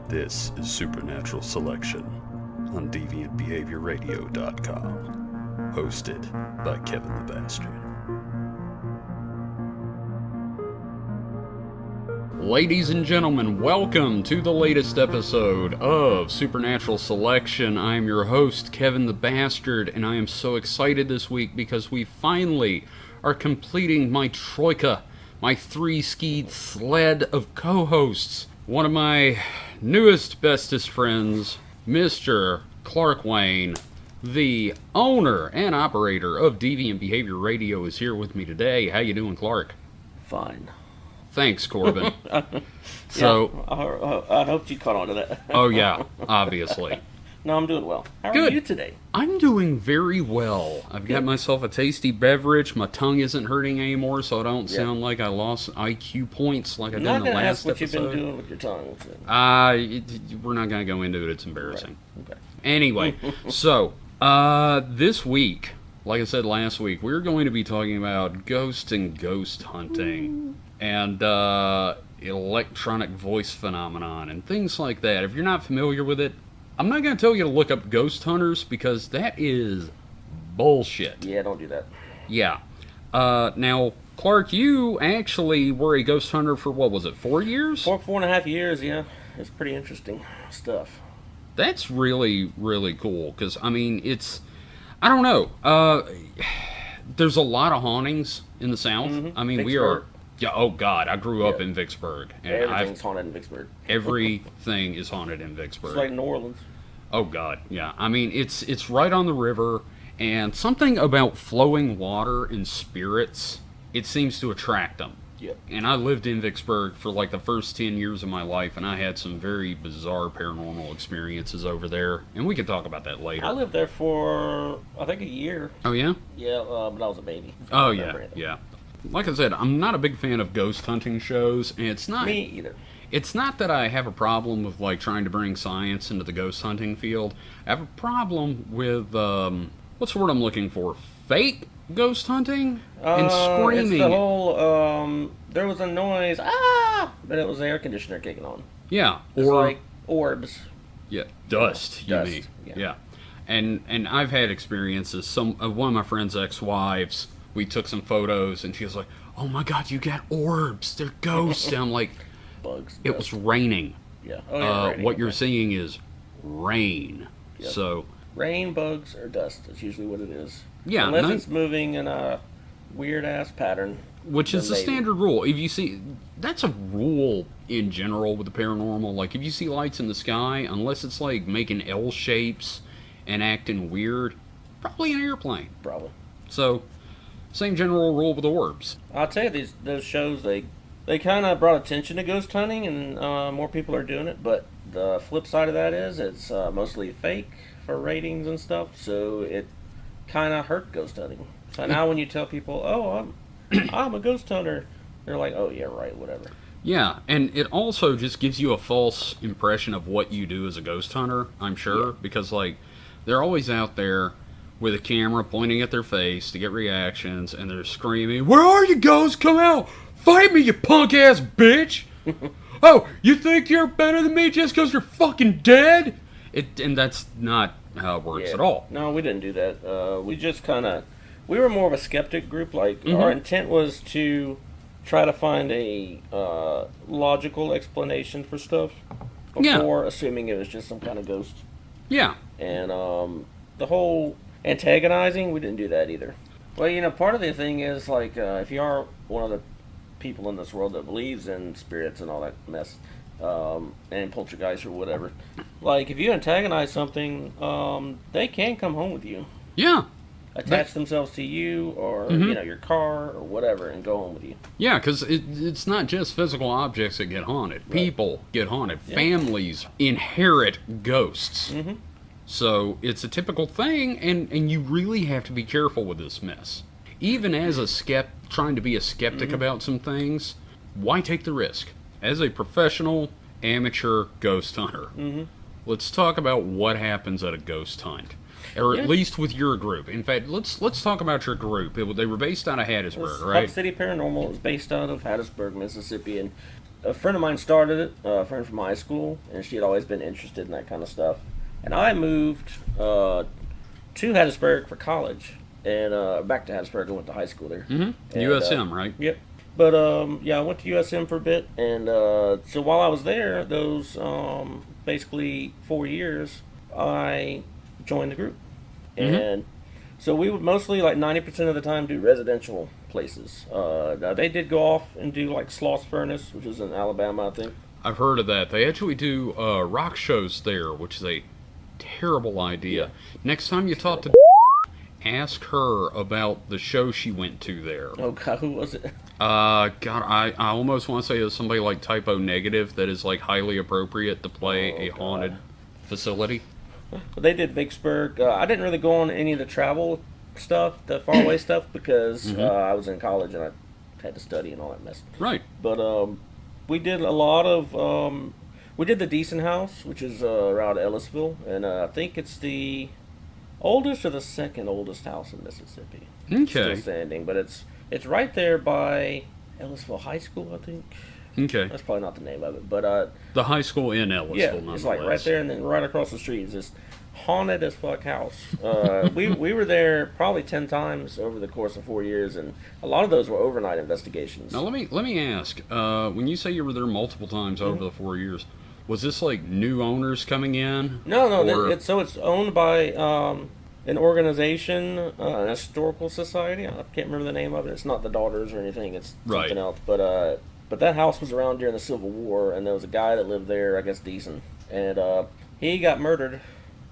This is Supernatural Selection on DeviantBehaviorRadio.com, hosted by Kevin the Bastard. Ladies and gentlemen, welcome to the latest episode of Supernatural Selection. I am your host, Kevin the Bastard, and I am so excited this week because we finally are completing my troika, my three-skied sled of co-hosts. One of my newest, bestest friends, Mr. Clark Wayne, the owner and operator of Deviant Behavior Radio, is here with me today. How you doing, Clark? Fine. Thanks, Corbin. So, I hoped you caught on to that. Oh yeah, obviously. No, I'm doing well. How Good. are you today? I'm doing very well. I've got myself a tasty beverage. My tongue isn't hurting anymore, so I don't sound like I lost IQ points like I did in the last episode. What you've been doing with your tongue. So. We're not going to go into it. It's embarrassing. Right. Okay. Anyway, so, this week, like I said last week, we're going to be talking about ghosts and ghost hunting and electronic voice phenomenon and things like that. If you're not familiar with it, I'm not going to tell you to look up ghost hunters because that is bullshit. Yeah, don't do that. Yeah. Now, Clark, you actually were a ghost hunter for, what was it, 4 years? 4.5 years, yeah. It's pretty interesting stuff. That's really, really cool because, I mean, it's, I don't know. There's a lot of hauntings in the South. Mm-hmm. I mean, Vicksburg. we are, yeah, oh God, I grew up in Vicksburg. And Everything's haunted in Vicksburg. Everything is haunted in Vicksburg. It's like New Orleans. Oh God, yeah. I mean, it's right on the river, and something about flowing water and spirits, it seems to attract them. Yep. And I lived in Vicksburg for like the first 10 years of my life, and I had some very bizarre paranormal experiences over there, and we could talk about that later. I lived there for, I think, a year. Oh yeah? Yeah, but I was a baby. Oh yeah, yeah. Like I said, I'm not a big fan of ghost hunting shows, and it's not... Me either. It's not that I have a problem with, like, trying to bring science into the ghost hunting field. I have a problem with, what's the word I'm looking for? Fake ghost hunting? And screaming. It's the whole, there was a noise, but it was the air conditioner kicking on. Yeah. It's like orbs. Yeah, dust, you Dust, mean. yeah. Yeah. And I've had experiences. One of my friend's ex-wives, we took some photos, and she was like, oh my God, you got orbs. They're ghosts. And I'm like... Bugs. It was raining. Yeah. Oh, yeah, raining. What you're seeing is rain. Yep. So rain, bugs, or dust. That's usually what it is. Yeah. Unless it's moving in a weird-ass pattern. Which is the standard rule. If you see... That's a rule in general with the paranormal. Like, if you see lights in the sky, unless it's, like, making L shapes and acting weird, probably an airplane. Probably. So, same general rule with orbs. I'll tell you, those shows, they kind of brought attention to ghost hunting, and more people are doing it, but the flip side of that is it's mostly fake for ratings and stuff, so it kind of hurt ghost hunting. So now when you tell people, oh, I'm a ghost hunter, they're like, oh, yeah, right, whatever. Yeah, and it also just gives you a false impression of what you do as a ghost hunter, I'm sure, because, like, they're always out there with a camera pointing at their face to get reactions, and they're screaming, where are you, ghosts? Come out! Fight me, you punk-ass bitch! Oh, you think you're better than me just because you're fucking dead? And that's not how it works at all. No, we didn't do that. We just we were more of a skeptic group. Like, our intent was to try to find a logical explanation for stuff before assuming it was just some kind of ghost. Yeah. And the whole antagonizing, we didn't do that either. Well, part of the thing is, like, if you are one of the people in this world that believes in spirits and all that mess, and poltergeists or whatever, like, if you antagonize something, they can come home with you. Yeah. Attach themselves to you or, your car or whatever and go home with you. Yeah, because it's not just physical objects that get haunted. Right. People get haunted. Yeah. Families inherit ghosts. Mm-hmm. So it's a typical thing, and you really have to be careful with this mess. Even as trying to be a skeptic about some things, why take the risk? As a professional, amateur ghost hunter, let's talk about what happens at a ghost hunt. Or at least with your group. In fact, let's talk about your group. They were based out of Hattiesburg, right? Hub City Paranormal is based out of Hattiesburg, Mississippi, and a friend of mine started it, a friend from high school, and she had always been interested in that kind of stuff. And I moved to Hattiesburg for college, and back to Hattiesburg. I went to high school there. Mm-hmm. And, USM, right? Yep. But I went to USM for a bit, and so while I was there, those basically 4 years, I joined the group, and so we would mostly, like 90% of the time, do residential places. Now they did go off and do like Sloss Furnace, which is in Alabama, I think. I've heard of that. They actually do rock shows there, which is a terrible idea. Yeah. Next time you talk to ask her about the show she went to there. Oh God, who was it? God, I almost want to say it was somebody like Typo Negative that is like highly appropriate to play a haunted facility. Well, they did Vicksburg. I didn't really go on any of the travel stuff, the faraway stuff, because I was in college and I had to study and all that mess. Right. But we did a lot of. We did the Decent House, which is around Ellisville, and I think it's the oldest or the second oldest house in Mississippi. Okay. Still standing, but it's right there by Ellisville High School, I think. Okay. That's probably not the name of it, but the high school in Ellisville, yeah, it's like right there, and then right across the street is this haunted as fuck house. We were there probably 10 times over the course of 4 years, and a lot of those were overnight investigations. Now let me ask. When you say you were there multiple times over the 4 years, was this like new owners coming in? No. It's owned by an organization, an historical society. I can't remember the name of it. It's not the Daughters or anything. It's something else. But that house was around during the Civil War, and there was a guy that lived there, I guess decent, and he got murdered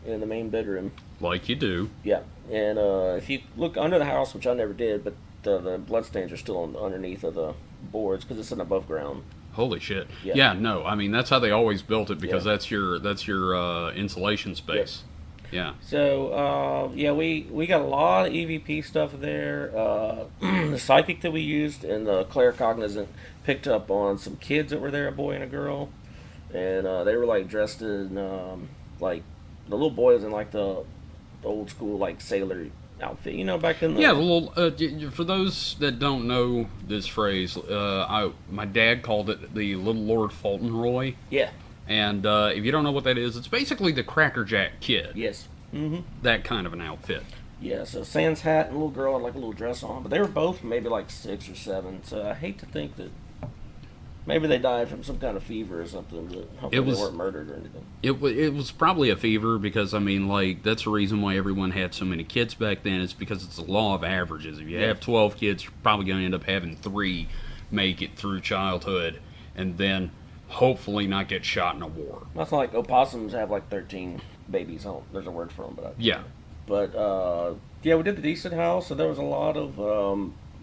in the main bedroom. Like you do. Yeah, and if you look under the house, which I never did, but the bloodstains are still underneath of the boards because it's an above ground. Holy shit! Yeah. Yeah, no, I mean that's how they always built it because that's your insulation space. Yeah. So we got a lot of EVP stuff there. The psychic that we used and the claircognizant picked up on some kids that were there, a boy and a girl, and they were like dressed in like the little boy was in like the old school like sailor outfit, back in the... Yeah, the little, for those that don't know this phrase, my dad called it the Little Lord Fauntleroy. Yeah. And if you don't know what that is, it's basically the Cracker Jack kid. Yes. Mm-hmm. That kind of an outfit. Yeah, so sans hat and a little girl had like a little dress on, but they were both maybe like 6 or 7, so I hate to think that maybe they died from some kind of fever or something, but hopefully they weren't murdered or anything. It was probably a fever because, I mean, like, that's the reason why everyone had so many kids back then. It's because it's the law of averages. If you have 12 kids, you're probably going to end up having 3 make it through childhood and then hopefully not get shot in a war. That's like opossums have like 13 babies home. There's a word for them, but yeah. But we did the Decent House, so there was a lot of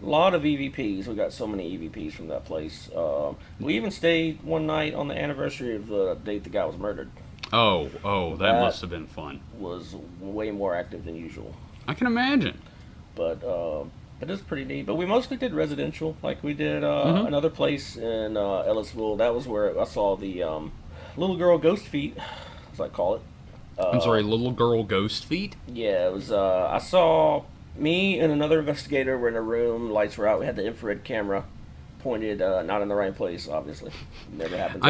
EVPs. We got so many EVPs from that place. We even stayed one night on the anniversary of the date the guy was murdered. Oh, that must have been fun. Was way more active than usual. I can imagine. But it was pretty neat. But we mostly did residential. Like we did another place in Ellisville. That was where I saw the little girl ghost feet, as I call it. I'm sorry, little girl ghost feet? Yeah, it was. I saw me and another investigator were in a room. Lights were out. We had the infrared camera pointed not in the right place. Obviously, never happens.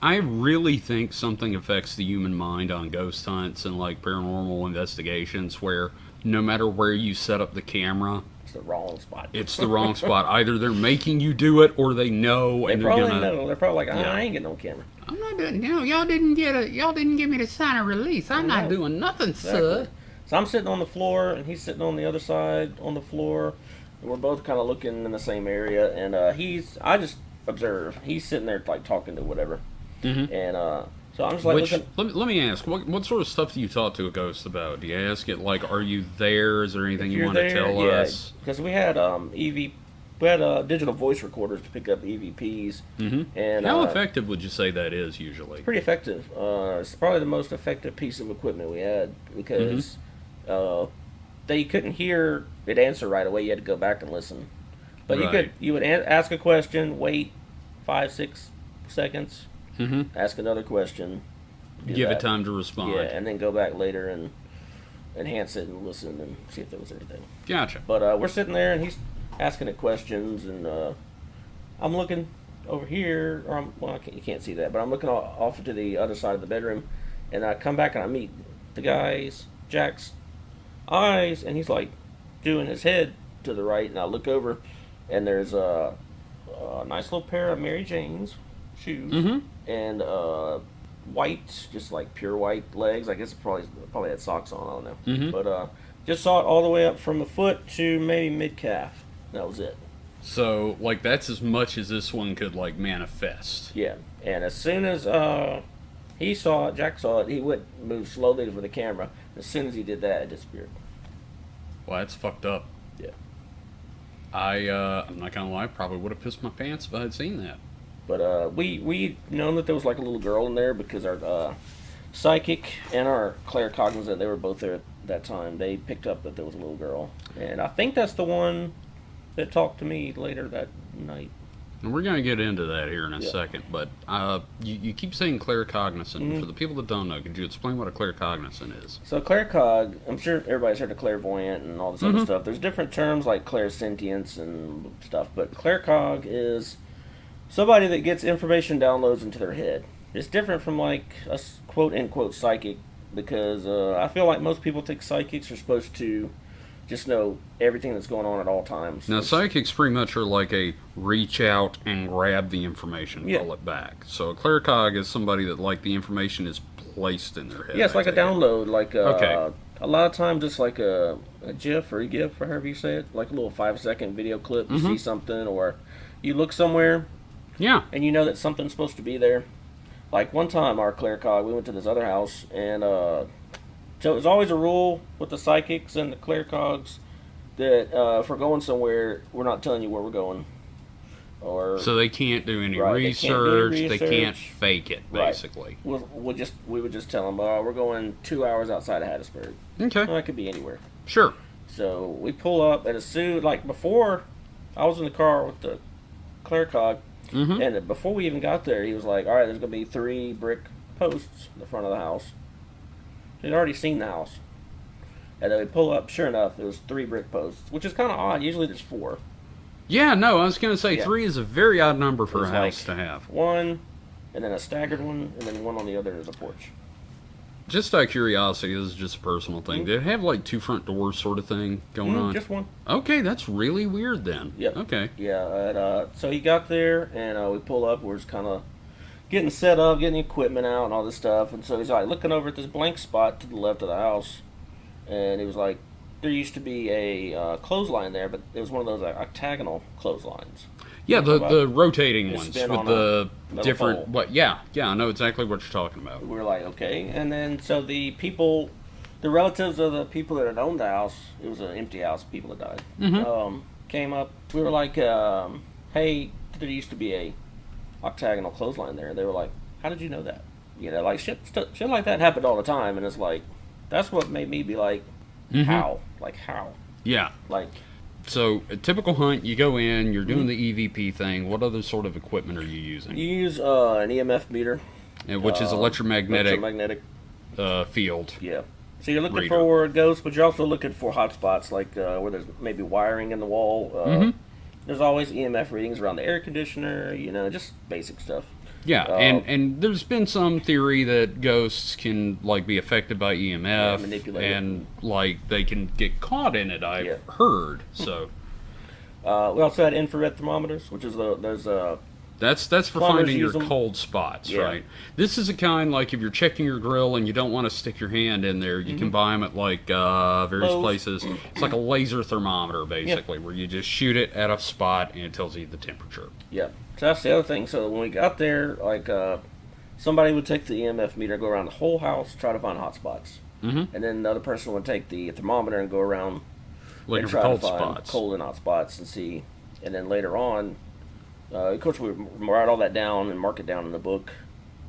I really think something affects the human mind on ghost hunts and like paranormal investigations, where no matter where you set up the camera, it's the wrong spot. It's the wrong spot. Either they're making you do it, or they know, and they're gonna know. They're probably like, I ain't getting no camera. I'm not doing. Y'all didn't give me the sign of release. I'm not doing nothing, sir. So I'm sitting on the floor, and he's sitting on the other side on the floor, and we're both kind of looking in the same area. And I just observe. He's sitting there like talking to whatever, and so I'm just like, let me ask, what sort of stuff do you talk to a ghost about? Do you ask it like, are you there? Is there anything you want to tell us? Because we had digital voice recorders to pick up EVPs. Mm-hmm. And how effective would you say that is usually? Pretty effective. It's probably the most effective piece of equipment we had because they couldn't hear it answer right away. You had to go back and listen. But you would ask a question, wait 5-6 seconds, ask another question, give it time to respond. Yeah, and then go back later and enhance it and listen and see if there was anything. Gotcha. But we're sitting there and he's asking it questions, and I'm looking over here, or you can't see that, but I'm looking off to the other side of the bedroom, and I come back and I meet Jack's eyes, and he's like doing his head to the right, and I look over, and there's a nice little pair of Mary Jane's shoes, and white, just like pure white legs. I guess it probably had socks on. I don't know, but just saw it all the way up from the foot to maybe mid calf. That was it. So, like, that's as much as this one could, like, manifest. Yeah, and as soon as Jack saw it, he would move slowly for the camera. As soon as he did that, it disappeared. Well, that's fucked up. Yeah. I'm not gonna lie, probably would have pissed my pants if I had seen that. But we known that there was like a little girl in there because our psychic and our claircognizant, they were both there at that time. They picked up that there was a little girl, and I think that's the one that talked to me later that night. And we're going to get into that here in a second, but you keep saying claircognizant. For the people that don't know, could you explain what a claircognizant is? So claircog, I'm sure everybody's heard of clairvoyant and all this other stuff. There's different terms like clairsentience and stuff, but claircog is somebody that gets information downloads into their head. It's different from like a quote-unquote psychic, because I feel like most people think psychics are supposed to just know everything that's going on at all times. Now, psychics pretty much are like a reach out and grab the information and pull it back. So a claircog is somebody that, like, the information is placed in their head. Yeah, it's like a download. Like a lot of times it's like a GIF or a GIF, or however you say it, like a little 5-second video clip. You see something, or you look somewhere, and you know that something's supposed to be there. Like one time, our claircog, we went to this other house, and so it was always a rule with the psychics and the claircogs that if we're going somewhere, we're not telling you where we're going. Or so they can't do any research. They can't fake it, basically. Right. We would just tell them, we're going 2 hours outside of Hattiesburg. Okay. Well, that could be anywhere. Sure. So we pull up, and as soon, like before, I was in the car with the claircog, and before we even got there, he was like, all right, there's going to be 3 brick posts in the front of the house. He'd already seen the house. And then we pull up, sure enough, it was 3 brick posts, which is kind of odd. Usually there's 4. Yeah, no, I was going to say 3 is a very odd number for a house to have. 1, and then a staggered one, and then 1 on the other is a porch. Just out of curiosity, this is just a personal thing. Did it have like 2 front doors sort of thing going on? Just 1. Okay, that's really weird then. Yep. Okay. Yeah, and, so he got there, and we pull up, we're just kind of getting set up, getting the equipment out and all this stuff, and so he's like looking over at this blank spot to the left of the house, and he was like, there used to be a clothesline there, but it was one of those octagonal clotheslines. Yeah, the rotating ones with the different. Pole. Yeah, I know exactly what you're talking about. We were like, okay, and then so the relatives of the people that had owned the house, it was an empty house, people that died, came up. We were like, hey, there used to be a octagonal clothesline there. They were like, how did you know that? You know, like shit like that happened all the time, and it's like, that's what made me be like, how? Like, how? Yeah. Like, so a typical hunt, you go in, you're doing the EVP thing. What other sort of equipment are you using? You use an EMF meter, which is electromagnetic field. Yeah. So you're looking for ghosts, but you're also looking for hot spots, like where there's maybe wiring in the wall. There's always EMF readings around the air conditioner, you know, just basic stuff. Yeah, and there's been some theory that ghosts can, like, be affected by EMF, manipulate and like they can get caught in it. I've heard. So we also had infrared thermometers, which is that's for finding your cold spots, right? This is a kind, like, if you're checking your grill and you don't want to stick your hand in there, you can buy them at like various places. It's like a laser thermometer, basically, where you just shoot it at a spot and it tells you the temperature. Yeah. So that's the other thing. So when we got there, like, somebody would take the EMF meter, go around the whole house, try to find hot spots. And then the other person would take the thermometer and go around looking and for try cold to find spots. Cold and hot spots and see. And then later on, of course, we write all that down and mark it down in the book.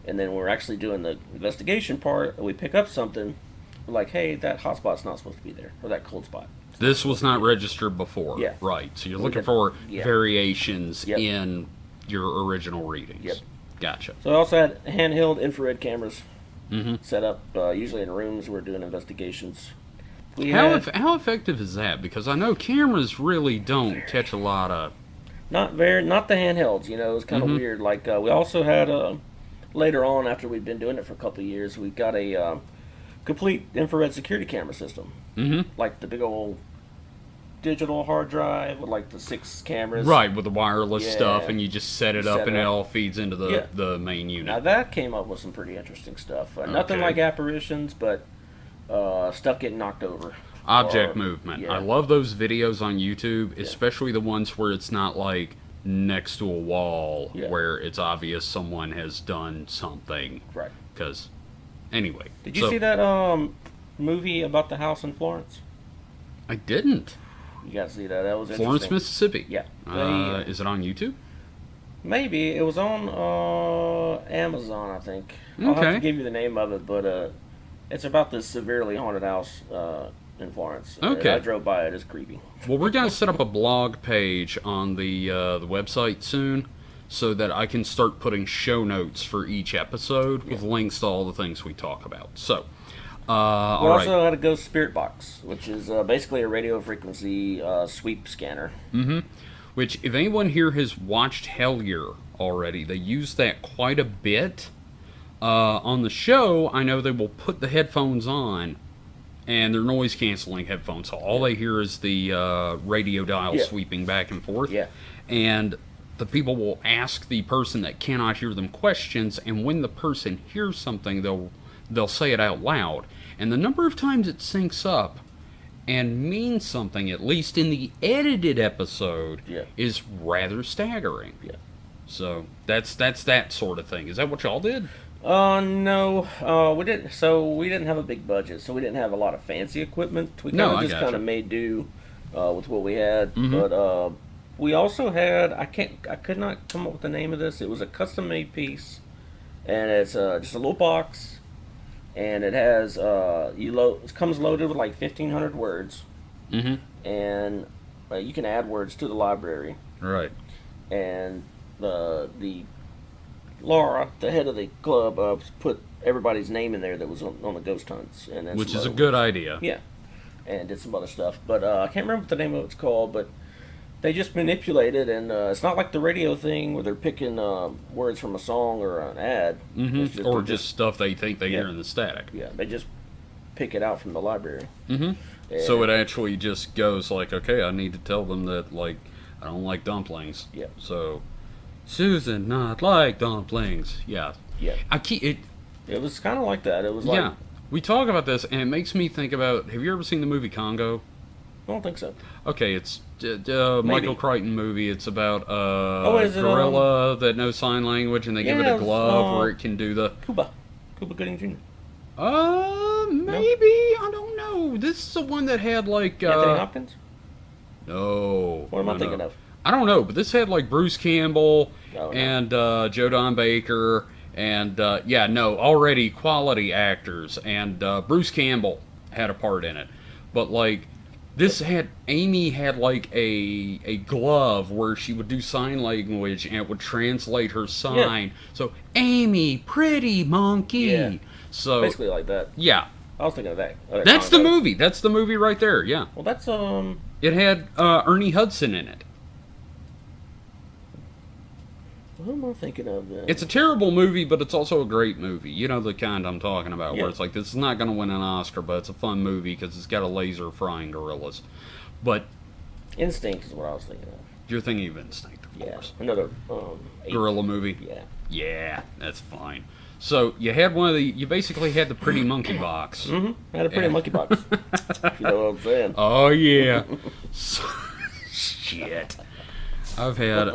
And then when we're actually doing the investigation part, we pick up something, we're like, hey, that hot spot's not supposed to be there, or that cold spot. This was not registered before. Yeah. Right. So you're looking for variations in your original readings. Yep. Gotcha. So I also had handheld infrared cameras set up, usually in rooms we're doing investigations. How effective is that? Because I know cameras really don't catch a lot of not the handhelds. You know, it was kind of weird. Like we also had later on after we'd been doing it for a couple of years, we got a complete infrared security camera system, like the big old digital hard drive with like the 6 cameras. Right, with the wireless Yeah. stuff, and you just set it up, Set and it it up. all feeds into the main unit. Now that came up with some pretty interesting stuff. Nothing Okay. like apparitions, but stuff getting knocked over. Object Or- movement. yeah. I love those videos on YouTube, especially the ones where it's not like next to a wall, Yeah. where it's obvious someone has done something. Right. Because, anyway. Did you see that movie about the house in Florence? I didn't. You got to see that. That was interesting. Florence, Mississippi. Yeah. Is it on YouTube? Maybe it was on Amazon, I think. I'll have Okay. to give you the name of it, but it's about this severely haunted house in Florence. Okay. I drove by it. It's creepy. Well, we're going to set up a blog page on the website soon, so that I can start putting show notes for each episode with links to all the things we talk about. So, We all right. also had a ghost spirit box, which is basically a radio frequency sweep scanner. Which, if anyone here has watched Hellier already, they use that quite a bit. On the show, I know they will put the headphones on, and they're noise-canceling headphones, so all they hear is the radio dial sweeping back and forth. Yeah. And the people will ask the person that cannot hear them questions, and when the person hears something, they'll say it out loud. And the number of times it syncs up and means something, at least in the edited episode, is rather staggering. Yeah. So that's that sort of thing. Is that what y'all did? No, we didn't. So we didn't have a big budget, so we didn't have a lot of fancy equipment. We kind of just kind of made do with what we had. But we also had I could not come up with the name of this. It was a custom made piece, and it's just a little box, and it has it comes loaded with like 1,500 words, and you can add words to the library. Right. And the Laura, the head of the club, put everybody's name in there that was on the ghost hunts, and then Which is a good idea. Yeah, and did some other stuff, but I can't remember what the name of it's called. But they just manipulate it, and it's not like the radio thing where they're picking words from a song or an ad, Or just stuff they think they hear in the static. Yeah, they just pick it out from the library. So it actually just goes like, okay, I need to tell them that, like, I don't like dumplings. Yeah. So, Susan not like dumplings. Yeah. Yeah. It was kind of like that. It was like, yeah. We talk about this, and it makes me think about. Have you ever seen the movie Congo? I don't think so. Okay, it's Michael Crichton movie. It's about is it, gorilla that knows sign language, and they give it a glove where it can do the. Cuba Gooding Jr. Maybe I don't know. This is the one that had like Anthony Hopkins. No. What am I thinking of? I don't know, but this had like Bruce Campbell Oh, no. and Joe Don Baker and already quality actors, and Bruce Campbell had a part in it. But like this had Amy had like a glove where she would do sign language and it would translate her sign. So Amy, pretty monkey. Yeah. So Basically like that. yeah. I was thinking of that. That's the movie. That's the movie right there. Yeah. Well, that's It had Ernie Hudson in it. Who am I thinking of then? It's a terrible movie, but it's also a great movie. You know the kind I'm talking about, Yeah. where it's like, this is not going to win an Oscar, but it's a fun movie because it's got a laser frying gorillas. But Instinct is what I was thinking of. you're thinking of Instinct, of Yeah, course. another Gorilla movie? Yeah. Yeah, that's fine. So you had you basically had the Pretty Monkey Box. I had a pretty monkey box. If you know what I'm saying. Oh, yeah. Shit. I've had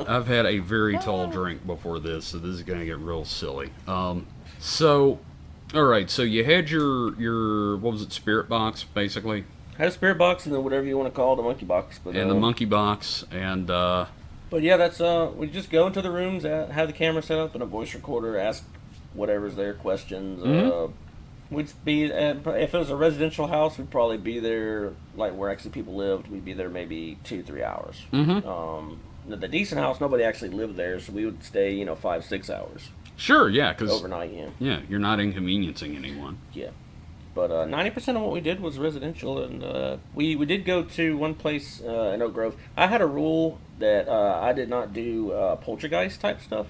a very tall drink before this, so this is going to get real silly. So, all right. So you had your what was it, spirit box, basically, I had a spirit box and then whatever you want to call it, a monkey box. But, and the monkey box, and But yeah, that's we just go into the rooms, have the camera set up and a voice recorder, ask whatever's there questions. We'd be if it was a residential house, we'd probably be there like where actually people lived. We'd be there maybe 2-3 hours. The decent house, nobody actually lived there, so we would stay 5-6 hours sure, yeah, because overnight. Yeah, you're not inconveniencing anyone. yeah. But 90% of what we did was residential, and we did go to one place in Oak Grove. I had a rule that I did not do poltergeist type stuff.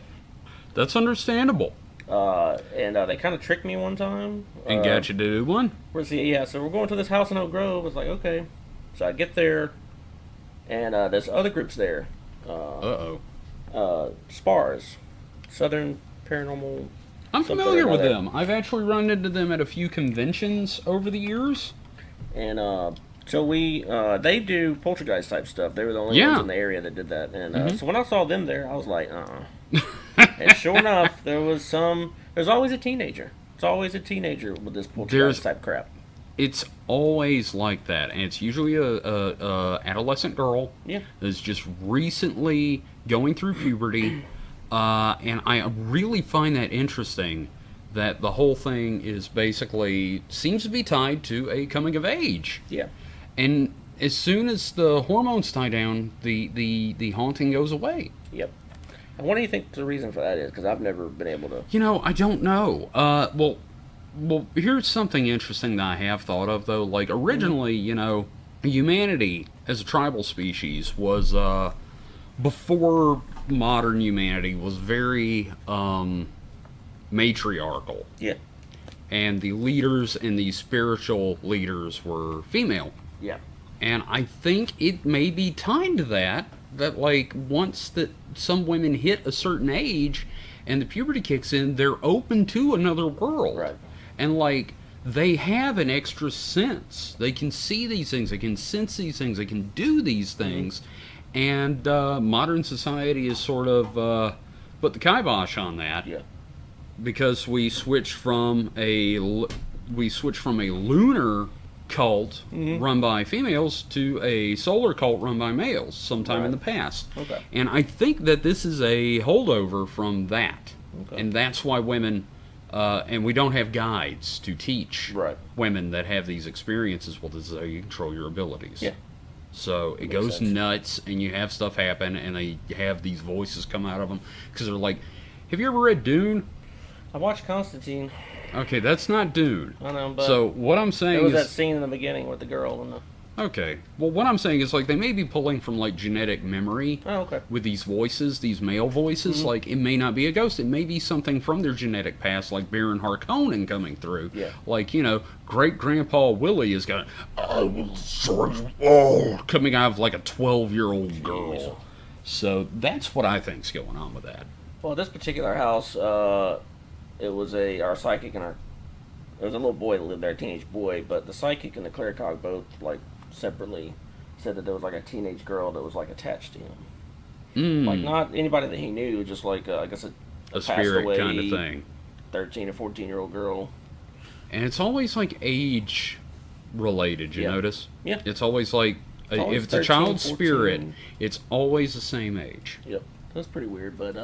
That's understandable. And they kind of tricked me one time. And got you to do one? So we're going to this house in Oak Grove. I was like, okay. So I get there, and there's other groups there. SPARS, Southern Paranormal. I'm familiar with them. I've actually run into them at a few conventions over the years. And so they do poltergeist type stuff. They were the only ones in the area that did that. And so when I saw them there, I was like, And sure enough, there's always a teenager. It's always a teenager with this poltergeist type crap. It's always like that, and it's usually a adolescent girl that's just recently going through puberty, and I really find that interesting that the whole thing is basically seems to be tied to a coming of age. Yeah. And as soon as the hormones die down, the haunting goes away. Yep. And what do you think the reason for that is? Because I've never been able to... I don't know. Well, here's something interesting that I have thought of, though. Like, originally, humanity as a tribal species was, before modern humanity, was very matriarchal. Yeah. And the leaders and the spiritual leaders were female. Yeah. And I think it may be tied to that, like, once that some women hit a certain age and the puberty kicks in, they're open to another world. Right. And, like, they have an extra sense. They can see these things. They can sense these things. They can do these things. And modern society is sort of put the kibosh on that. Yeah. Because we switched from a lunar cult run by females to a solar cult run by males sometime in the past. Okay. And I think that this is a holdover from that. Okay. And that's why women... and we don't have guides to teach women that have these experiences. Well, this is how you control your abilities. Yeah. So it goes nuts, and you have stuff happen, and they have these voices come out of them. Because they're like, have you ever read Dune? I watched Constantine. Okay, that's not Dune. I know, but... So what I'm saying is... There was that scene in the beginning with the girl and the... Okay. Well, what I'm saying is, like, they may be pulling from, like, genetic memory with these voices, these male voices. Like, it may not be a ghost. It may be something from their genetic past, like Baron Harkonnen coming through. Yeah. Like, Great-Grandpa Willie is going, I will sort you all, coming out of, like, a 12-year-old girl. Jeez. So that's what I think's going on with that. Well, this particular house, it was our psychic and there was a little boy that lived there, a teenage boy, but the psychic and the clericog both, like, separately said that there was like a teenage girl that was like attached to him. Like not anybody that he knew, just like I guess a spirit away kind of thing. 13 or 14-year-old girl. And it's always like age related, you notice? Yeah. It's always like if it's 13, a child 14. Spirit, it's always the same age. Yep. That's pretty weird, but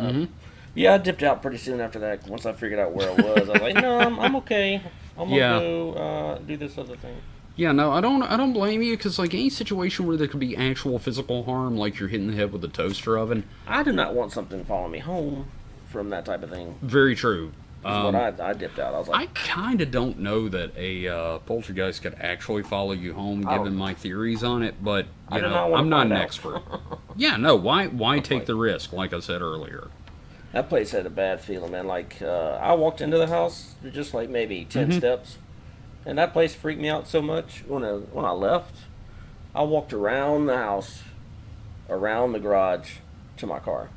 yeah, I dipped out pretty soon after that. Once I figured out where I was, I was like, no, I'm okay. I'm gonna go do this other thing. Yeah, no, I don't blame you, because, like, any situation where there could be actual physical harm, like you're hitting the head with a toaster oven... I do not want something following me home from that type of thing. Very true. That's what I dipped out. I was like... I kind of don't know that a poltergeist could actually follow you home, given my theories on it, but, I'm not an expert. Yeah, no, why take the risk, like I said earlier? That place had a bad feeling, man. Like, I walked into the house, just like maybe 10 steps. And that place freaked me out so much when I left. I walked around the house, around the garage, to my car.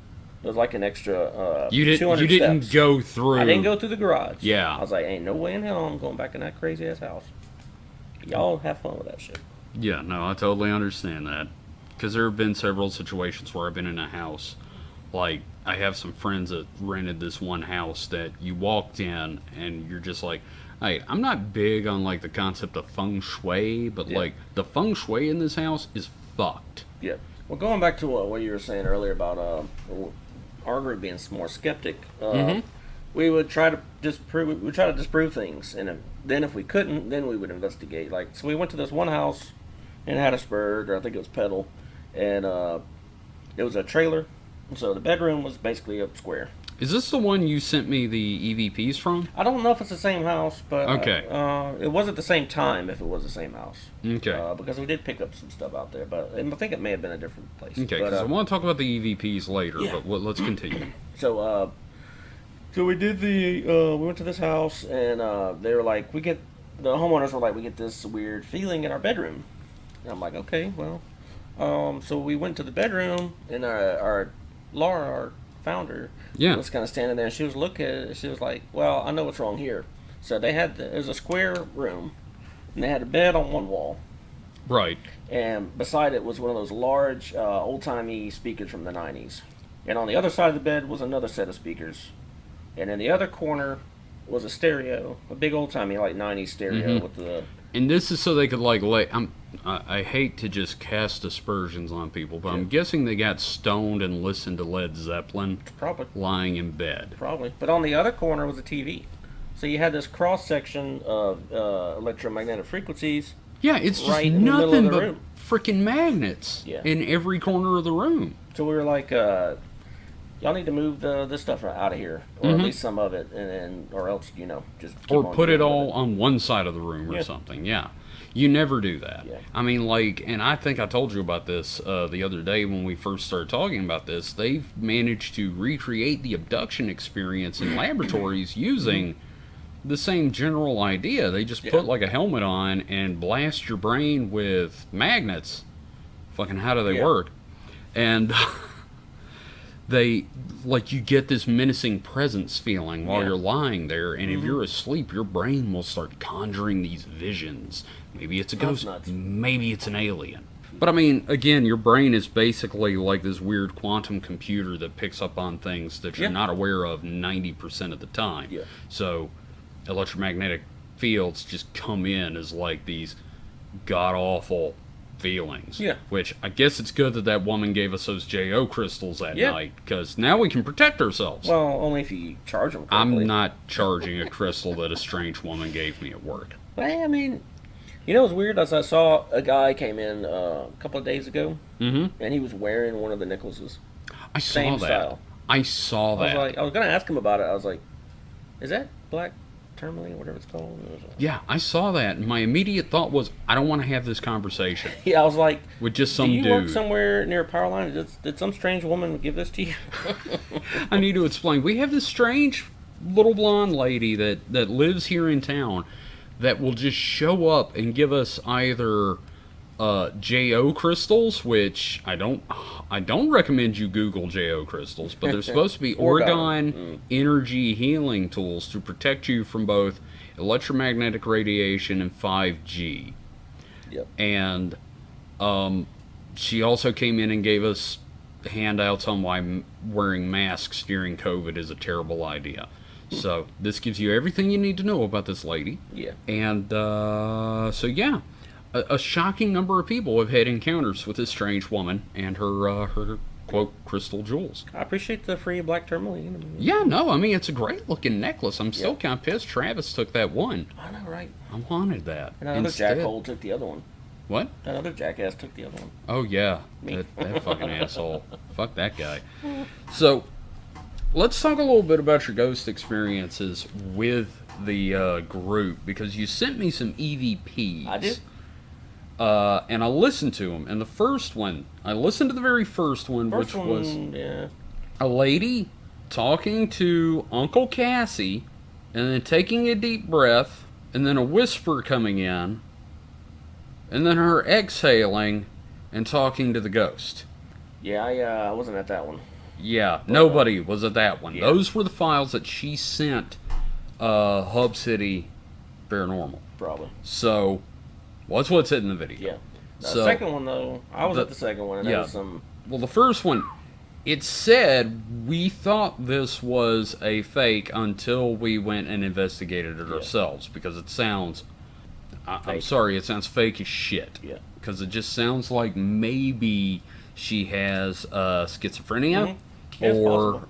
It was like an extra you 200 didn't steps. Go through. I didn't go through the garage. Yeah. I was like, ain't no way in hell I'm going back in that crazy-ass house. Y'all have fun with that shit. Yeah, no, I totally understand that. Because there have been several situations where I've been in a house. Like, I have some friends that rented this one house that you walked in and you're just like... Hey, I'm not big on, like, the concept of feng shui, but, like, the feng shui in this house is fucked. Yeah. Well, going back to what you were saying earlier about our group being more skeptic, we would try to disprove things, and then if we couldn't, then we would investigate. Like, so we went to this one house in Hattiesburg, or I think it was Petal, and it was a trailer So the bedroom was basically a square. Is this the one you sent me the EVPs from? I don't know if it's the same house, but Okay. It was at the same time if it was the same house. Okay. Because we did pick up some stuff out there, but I think it may have been a different place. Okay, but, because I want to talk about the EVPs later, yeah. but let's continue. So we did we went to this house, and they were like, the homeowners were like, we get this weird feeling in our bedroom. And I'm like, okay, well, so we went to the bedroom, and our Laura, our founder, was kind of standing there, and she was looking at it, and she was like, well, I know what's wrong here. So it was a square room, and they had a bed on one wall. Right. And beside it was one of those large, old-timey speakers from the 90s. And on the other side of the bed was another set of speakers. And in the other corner was a stereo, a big old-timey, like, 90s stereo with the... And this is so they could, like, I hate to just cast aspersions on people, but I'm guessing they got stoned and listened to Led Zeppelin. Probably. Lying in bed. Probably. But on the other corner was a TV. So you had this cross-section of electromagnetic frequencies. Yeah, it's just right nothing but freaking magnets in every corner of the room. So we were like, y'all need to move this stuff out of here, or at least some of it, and or else, just keep or on put it doing all on one side of the room or something. Yeah, you never do that. Yeah. I mean, like, and I think I told you about this the other day when we first started talking about this. They've managed to recreate the abduction experience in laboratories using the same general idea. They just put like a helmet on and blast your brain with magnets. Fucking how do they work? And they, like, you get this menacing presence feeling while you're lying there, and if you're asleep, your brain will start conjuring these visions. Maybe it's a ghost, maybe it's an alien. But I mean, again, your brain is basically like this weird quantum computer that picks up on things that you're not aware of 90% of the time. Yeah. So electromagnetic fields just come in as like these god-awful feelings. Yeah. Which I guess it's good that woman gave us those JO crystals that night, because now we can protect ourselves. Well, only if you charge them correctly. I'm not charging a crystal that a strange woman gave me at work. Well, I mean, what's weird? As I saw a guy came in a couple of days ago, and he was wearing one of the necklaces. I saw that. Style. I saw that. I was going to ask him about it. I was like, is that black tourmaline, whatever it's called? Yeah, I saw that, and my immediate thought was, I don't want to have this conversation. Yeah, I was like, with just some dude. Do you work somewhere near a power line? Did some strange woman give this to you? I need to explain. We have this strange little blonde lady that lives here in town that will just show up and give us either JO crystals, which I don't recommend you Google JO crystals, but they're supposed to be Orgone energy healing tools to protect you from both electromagnetic radiation and 5G. Yep. And she also came in and gave us handouts on why wearing masks during COVID is a terrible idea. So this gives you everything you need to know about this lady. Yeah. And so yeah. A shocking number of people have had encounters with this strange woman and her quote crystal jewels. I appreciate the free black tourmaline. Yeah, no, I mean, it's a great looking necklace. I'm still kind of pissed Travis took that one. I know, right? I wanted that. And another jackhole took the other one. What? Another jackass took the other one. Oh yeah, that fucking asshole. Fuck that guy. So let's talk a little bit about your ghost experiences with the group, because you sent me some EVPs. I did. And I listened to them. And the first one, I listened to the very first one, which was a lady talking to Uncle Cassie, and then taking a deep breath, and then a whisper coming in, and then her exhaling and talking to the ghost. Yeah, I wasn't at that one. Yeah, nobody was at that one. Yeah. Those were the files that she sent Hub City Paranormal. Probably. So... what's it in the video? Yeah. The second one, though, I was at the second one, and there was some... Well, the first one, it said we thought this was a fake until we went and investigated it ourselves, because it sounds... I'm sorry, it sounds fake as shit. Yeah. Because it just sounds like maybe she has schizophrenia or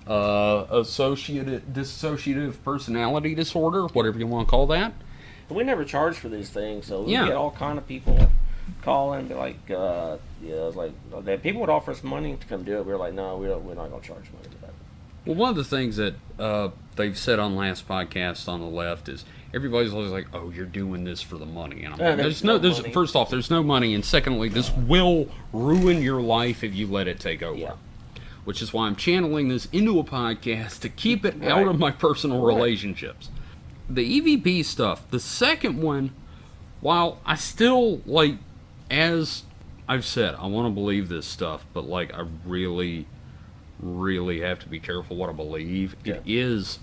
dissociative personality disorder, whatever you want to call that. We never charge for these things, so we get all kind of people call in and be like, yeah, it was like, people would offer us money to come do it. We were like, no, we're not going to charge money for that. Well, one of the things that they've said on last podcast on the left is everybody's always like, "Oh, you're doing this for the money," and I'm like, there's no money. First off, there's no money, and secondly, this will ruin your life if you let it take over. Yeah. Which is why I'm channeling this into a podcast to keep it out of my personal relationships. The EVP stuff, the second one, while I still, like, as I've said, I want to believe this stuff, but, like, I really, really have to be careful what I believe. Yeah. It is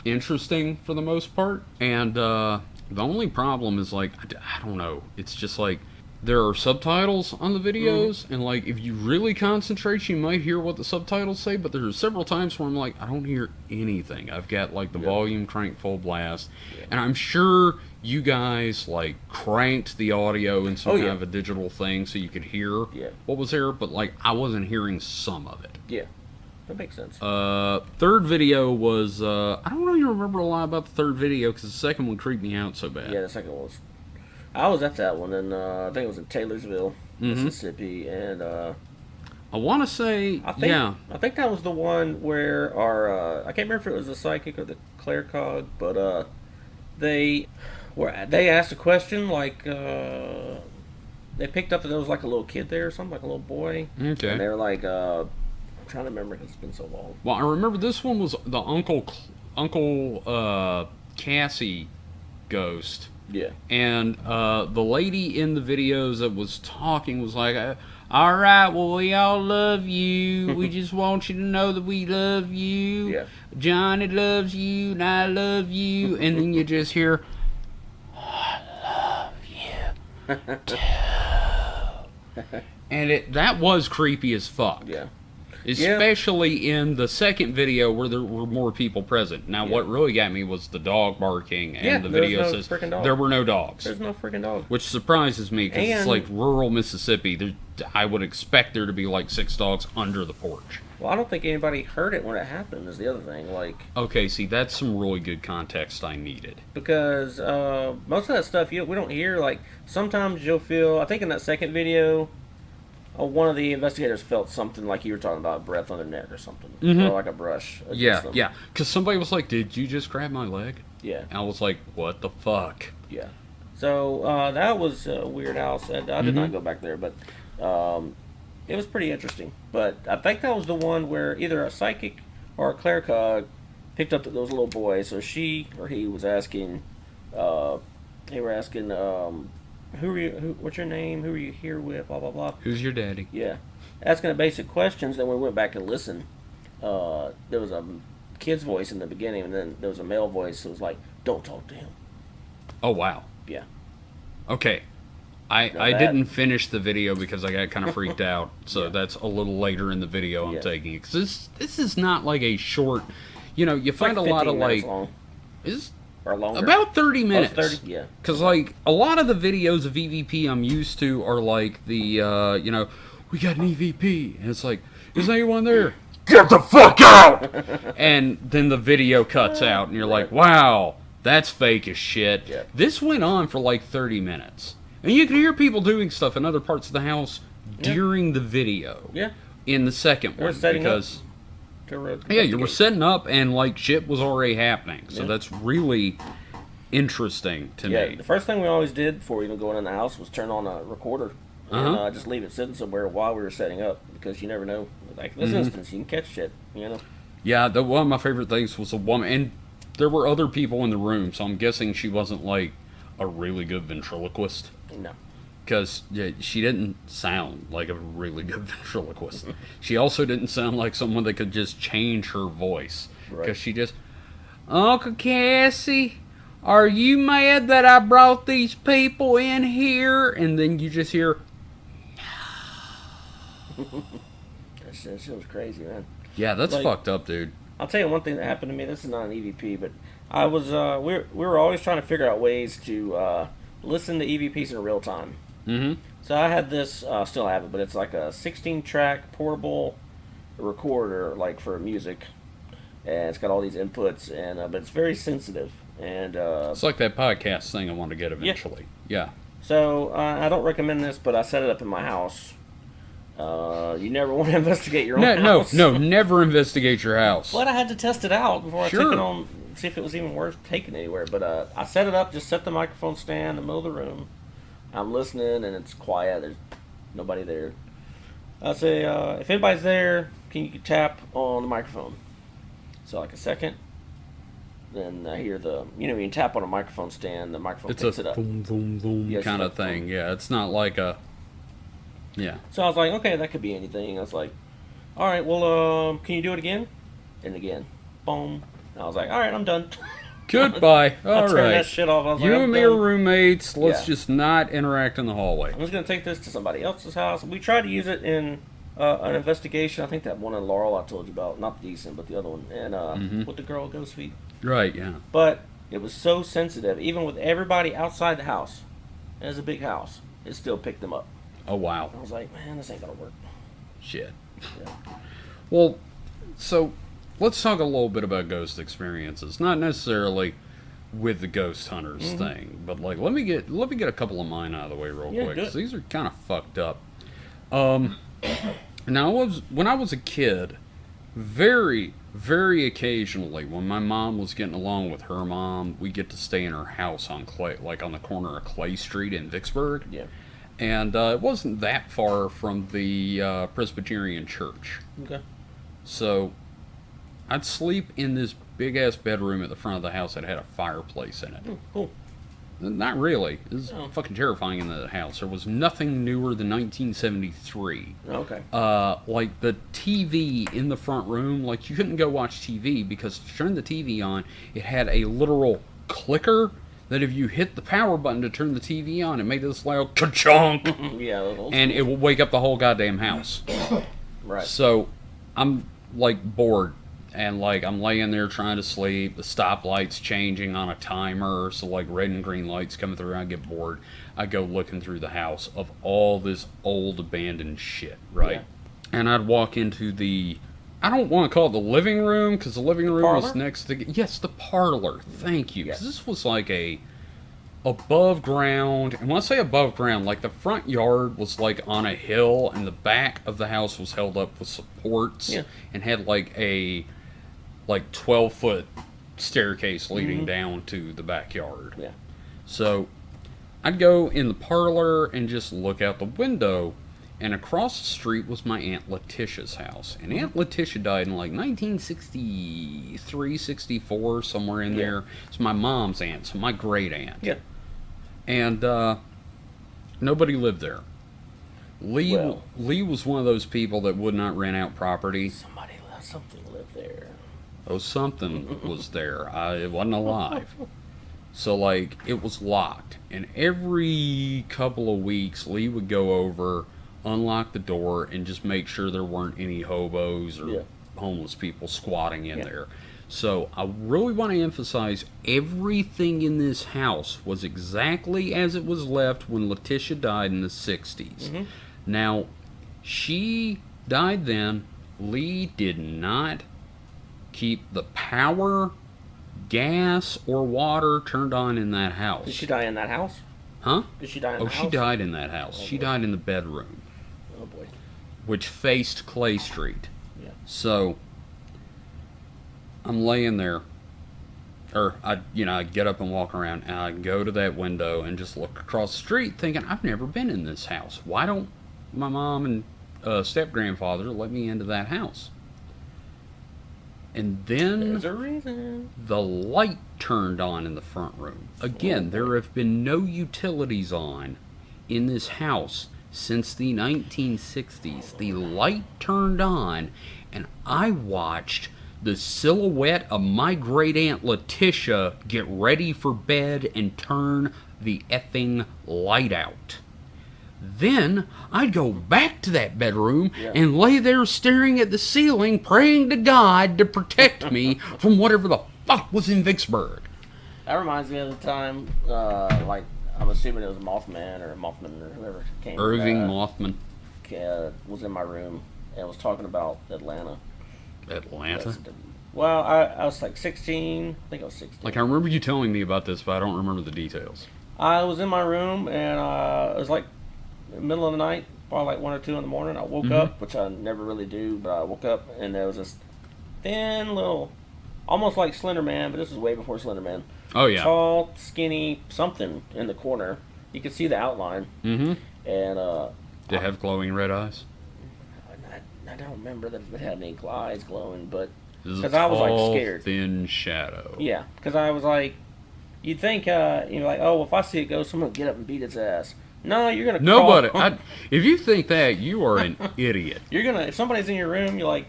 interesting for the most part, and the only problem is, like, I don't know, it's just like, there are subtitles on the videos, and, like, if you really concentrate, you might hear what the subtitles say, but there are several times where I'm like, I don't hear anything. I've got, like, the volume cranked full blast, and I'm sure you guys, like, cranked the audio in some kind of a digital thing so you could hear what was there, but, like, I wasn't hearing some of it. Yeah, that makes sense. Third video was, I don't really remember a lot about the third video, because the second one creeped me out so bad. Yeah, the second one was... I was at that one, and I think it was in Taylorsville, Mississippi, and I want to say, I think that was the one where our I can't remember if it was the psychic or the clericog, but they asked a question like they picked up that there was like a little kid there or something, like a little boy, and they were like I'm trying to remember because it's been so long. Well, I remember this one was the Uncle Cassie ghost. Yeah. And the lady in the videos that was talking was like, all right, well, we all love you. We just want you to know that we love you. Yeah. Johnny loves you, and I love you. And then you just hear, I love you, too. And that was creepy as fuck. Yeah. Especially in the second video where there were more people present. Now, what really got me was the dog barking, and the video says there were no dogs. There's no freaking dogs. Which surprises me, because it's like rural Mississippi. I would expect there to be like 6 dogs under the porch. Well, I don't think anybody heard it when it happened, is the other thing. Like, okay, see, that's some really good context I needed. Because most of that stuff we don't hear. Like, sometimes you'll feel, I think in that second video, one of the investigators felt something like you were talking about, breath on their neck or something. Or like a brush. Yeah. Because somebody was like, did you just grab my leg? Yeah. And I was like, what the fuck? Yeah. So that was Weird House. And I did not go back there, but it was pretty interesting. But I think that was the one where either a psychic or a clericog picked up that there was a little boy. So she or he was asking, they were asking, what's your name? Who are you here with? Blah, blah, blah. Who's your daddy? Yeah. Asking basic questions. Then we went back and listened. There was a kid's voice in the beginning, and then there was a male voice that was like, don't talk to him. Oh, wow. Yeah. Okay. I didn't finish the video because I got kind of freaked out. So that's a little later in the video I'm taking it. Because this is not like a short, you find like a lot of like... long. Or longer. About 30 minutes. 30, yeah. Because, like, a lot of the videos of EVP I'm used to are like the, we got an EVP. And it's like, is anyone there? Get the fuck out! And then the video cuts out, and you're like, wow, that's fake as shit. Yeah. This went on for like 30 minutes. And you could hear people doing stuff in other parts of the house during the video. Yeah. In the second one. Because... you were setting up, and like shit was already happening, so that's really interesting to me. Yeah, the first thing we always did before even going in the house was turn on a recorder and just leave it sitting somewhere while we were setting up, because you never know. Like in this instance, you can catch shit, Yeah, one of my favorite things was a woman, and there were other people in the room, so I'm guessing she wasn't like a really good ventriloquist. No. Because she didn't sound like a really good ventriloquist. She also didn't sound like someone that could just change her voice. Because she just, Uncle Cassie, are you mad that I brought these people in here? And then you just hear, no. That shit was crazy, man. Yeah, that's fucked up, dude. I'll tell you one thing that happened to me. This is not an EVP, but I was, we were always trying to figure out ways to listen to EVPs in real time. Mm-hmm. So I had this, still have it, but it's like a 16-track portable recorder, like for music, and it's got all these inputs, and but it's very sensitive, and it's like that podcast thing I want to get eventually. Yeah. So I don't recommend this, but I set it up in my house. You never want to investigate your own house. No, never investigate your house. But I had to test it out before I Sure. took it on, see if it was even worth taking anywhere. But I set it up, just set the microphone stand in the middle of the room. I'm listening, and it's quiet. There's nobody there. I say, if anybody's there, can you tap on the microphone? So like a second. Then I hear when you tap on a microphone stand, the microphone picks it up. Boom, boom, boom Yeah, kind of boom. thing. Yeah, it's not like a... Yeah. So I was like, okay, that could be anything. I was like, all right, well, can you do it again? And again, boom. And I was like, all right, I'm done. Goodbye. I All turned right. that shit off. I was You like, and I'm me done. are roommates. Let's Yeah. just not interact in the hallway. I'm just going to take this to somebody else's house. We tried to use it in an investigation. I think that one in Laurel I told you about. Not the decent, but the other one. And with the girl Ghost Feet. Right, yeah. But it was so sensitive. Even with everybody outside the house, and it's a big house, it still picked them up. Oh, wow. I was like, man, this ain't going to work. Shit. Yeah. Well, so let's talk a little bit about ghost experiences. Not necessarily with the ghost hunters thing, but like let me get a couple of mine out of the way real quick, do it. 'cause these are kind of fucked up. Now when I was a kid, very very occasionally when my mom was getting along with her mom, we get to stay in her house on on the corner of Clay Street in Vicksburg. Yeah. And it wasn't that far from the Presbyterian church. Okay. So I'd sleep in this big-ass bedroom at the front of the house that had a fireplace in it. Cool. Not really. It was Oh. fucking terrifying in the house. There was nothing newer than 1973. Okay. Like the TV in the front room, like you couldn't go watch TV because to turn the TV on, it had a literal clicker that if you hit the power button to turn the TV on, it made this loud ka-chunk, Yeah. Those and it will wake up the whole goddamn house. right. So I'm like bored, and like I'm laying there trying to sleep. The stoplight's changing on a timer, so like red and green lights coming through. I get bored. I go looking through the house of all this old abandoned shit, right? Yeah. And I'd walk into I don't want to call it the living room, because the living room was Parlor? next to... Yes, the parlor. Thank you. Because Yeah. this was like a above ground, and when I say above ground, like the front yard was like on a hill, and the back of the house was held up with supports, Yeah. and had like a 12-foot staircase leading down to the backyard. Yeah. So I'd go in the parlor and just look out the window, and across the street was my Aunt Letitia's house. And Aunt Letitia died in like 1963, 64, somewhere in there. It's my mom's aunt, so my great aunt. Yeah. And nobody lived there. Well. Lee was one of those people that would not rent out property. Something lived there. Oh, something was there. It wasn't alive. So, like, it was locked. And every couple of weeks, Lee would go over, unlock the door, and just make sure there weren't any hobos or homeless people squatting in there. So, I really want to emphasize everything in this house was exactly as it was left when Letitia died in the 60s. Now, she died then. Lee did not keep the power, gas, or water turned on in that house. Did she die in that house? Huh? Did she die in the house? She died in that house. She died in the bedroom, Oh, boy. which faced Clay Street. Yeah. So, I'm laying there, or I get up and walk around, and I go to that window and just look across the street thinking, I've never been in this house. Why don't my mom and step-grandfather let me into that house? And then There's a reason. the light turned on in the front room. Again, there have been no utilities on in this house since the 1960s. The light turned on, and I watched the silhouette of my great-aunt Letitia get ready for bed and turn the effing light out. Then I'd go back to that bedroom and lay there staring at the ceiling, praying to God to protect me from whatever the fuck was in Vicksburg. That reminds me of the time, like, I'm assuming it was Mothman or whoever came. Irving Mothman. Was in my room and was talking about Atlanta. Atlanta? Well, I was like 16. I think I was 16. Like, I remember you telling me about this, but I don't remember the details. I was in my room, and it was like the middle of the night, probably like 1 or 2 in the morning. I woke up, which I never really do, but I woke up, and there was this thin little, almost like Slender Man, but this was way before Slender Man. Oh, yeah. Tall, skinny, something in the corner. You could see the outline. Mm-hmm. And, Did it have glowing red eyes? I don't remember that it had any eyes glowing, but Because I was like scared. Thin shadow. Yeah, because I was like, you'd think you're like, oh, well, if I see a ghost, I'm gonna get up and beat its ass. No, you're gonna. Nobody. Crawl. If you think that, you are an idiot. You're gonna. If somebody's in your room, you're like,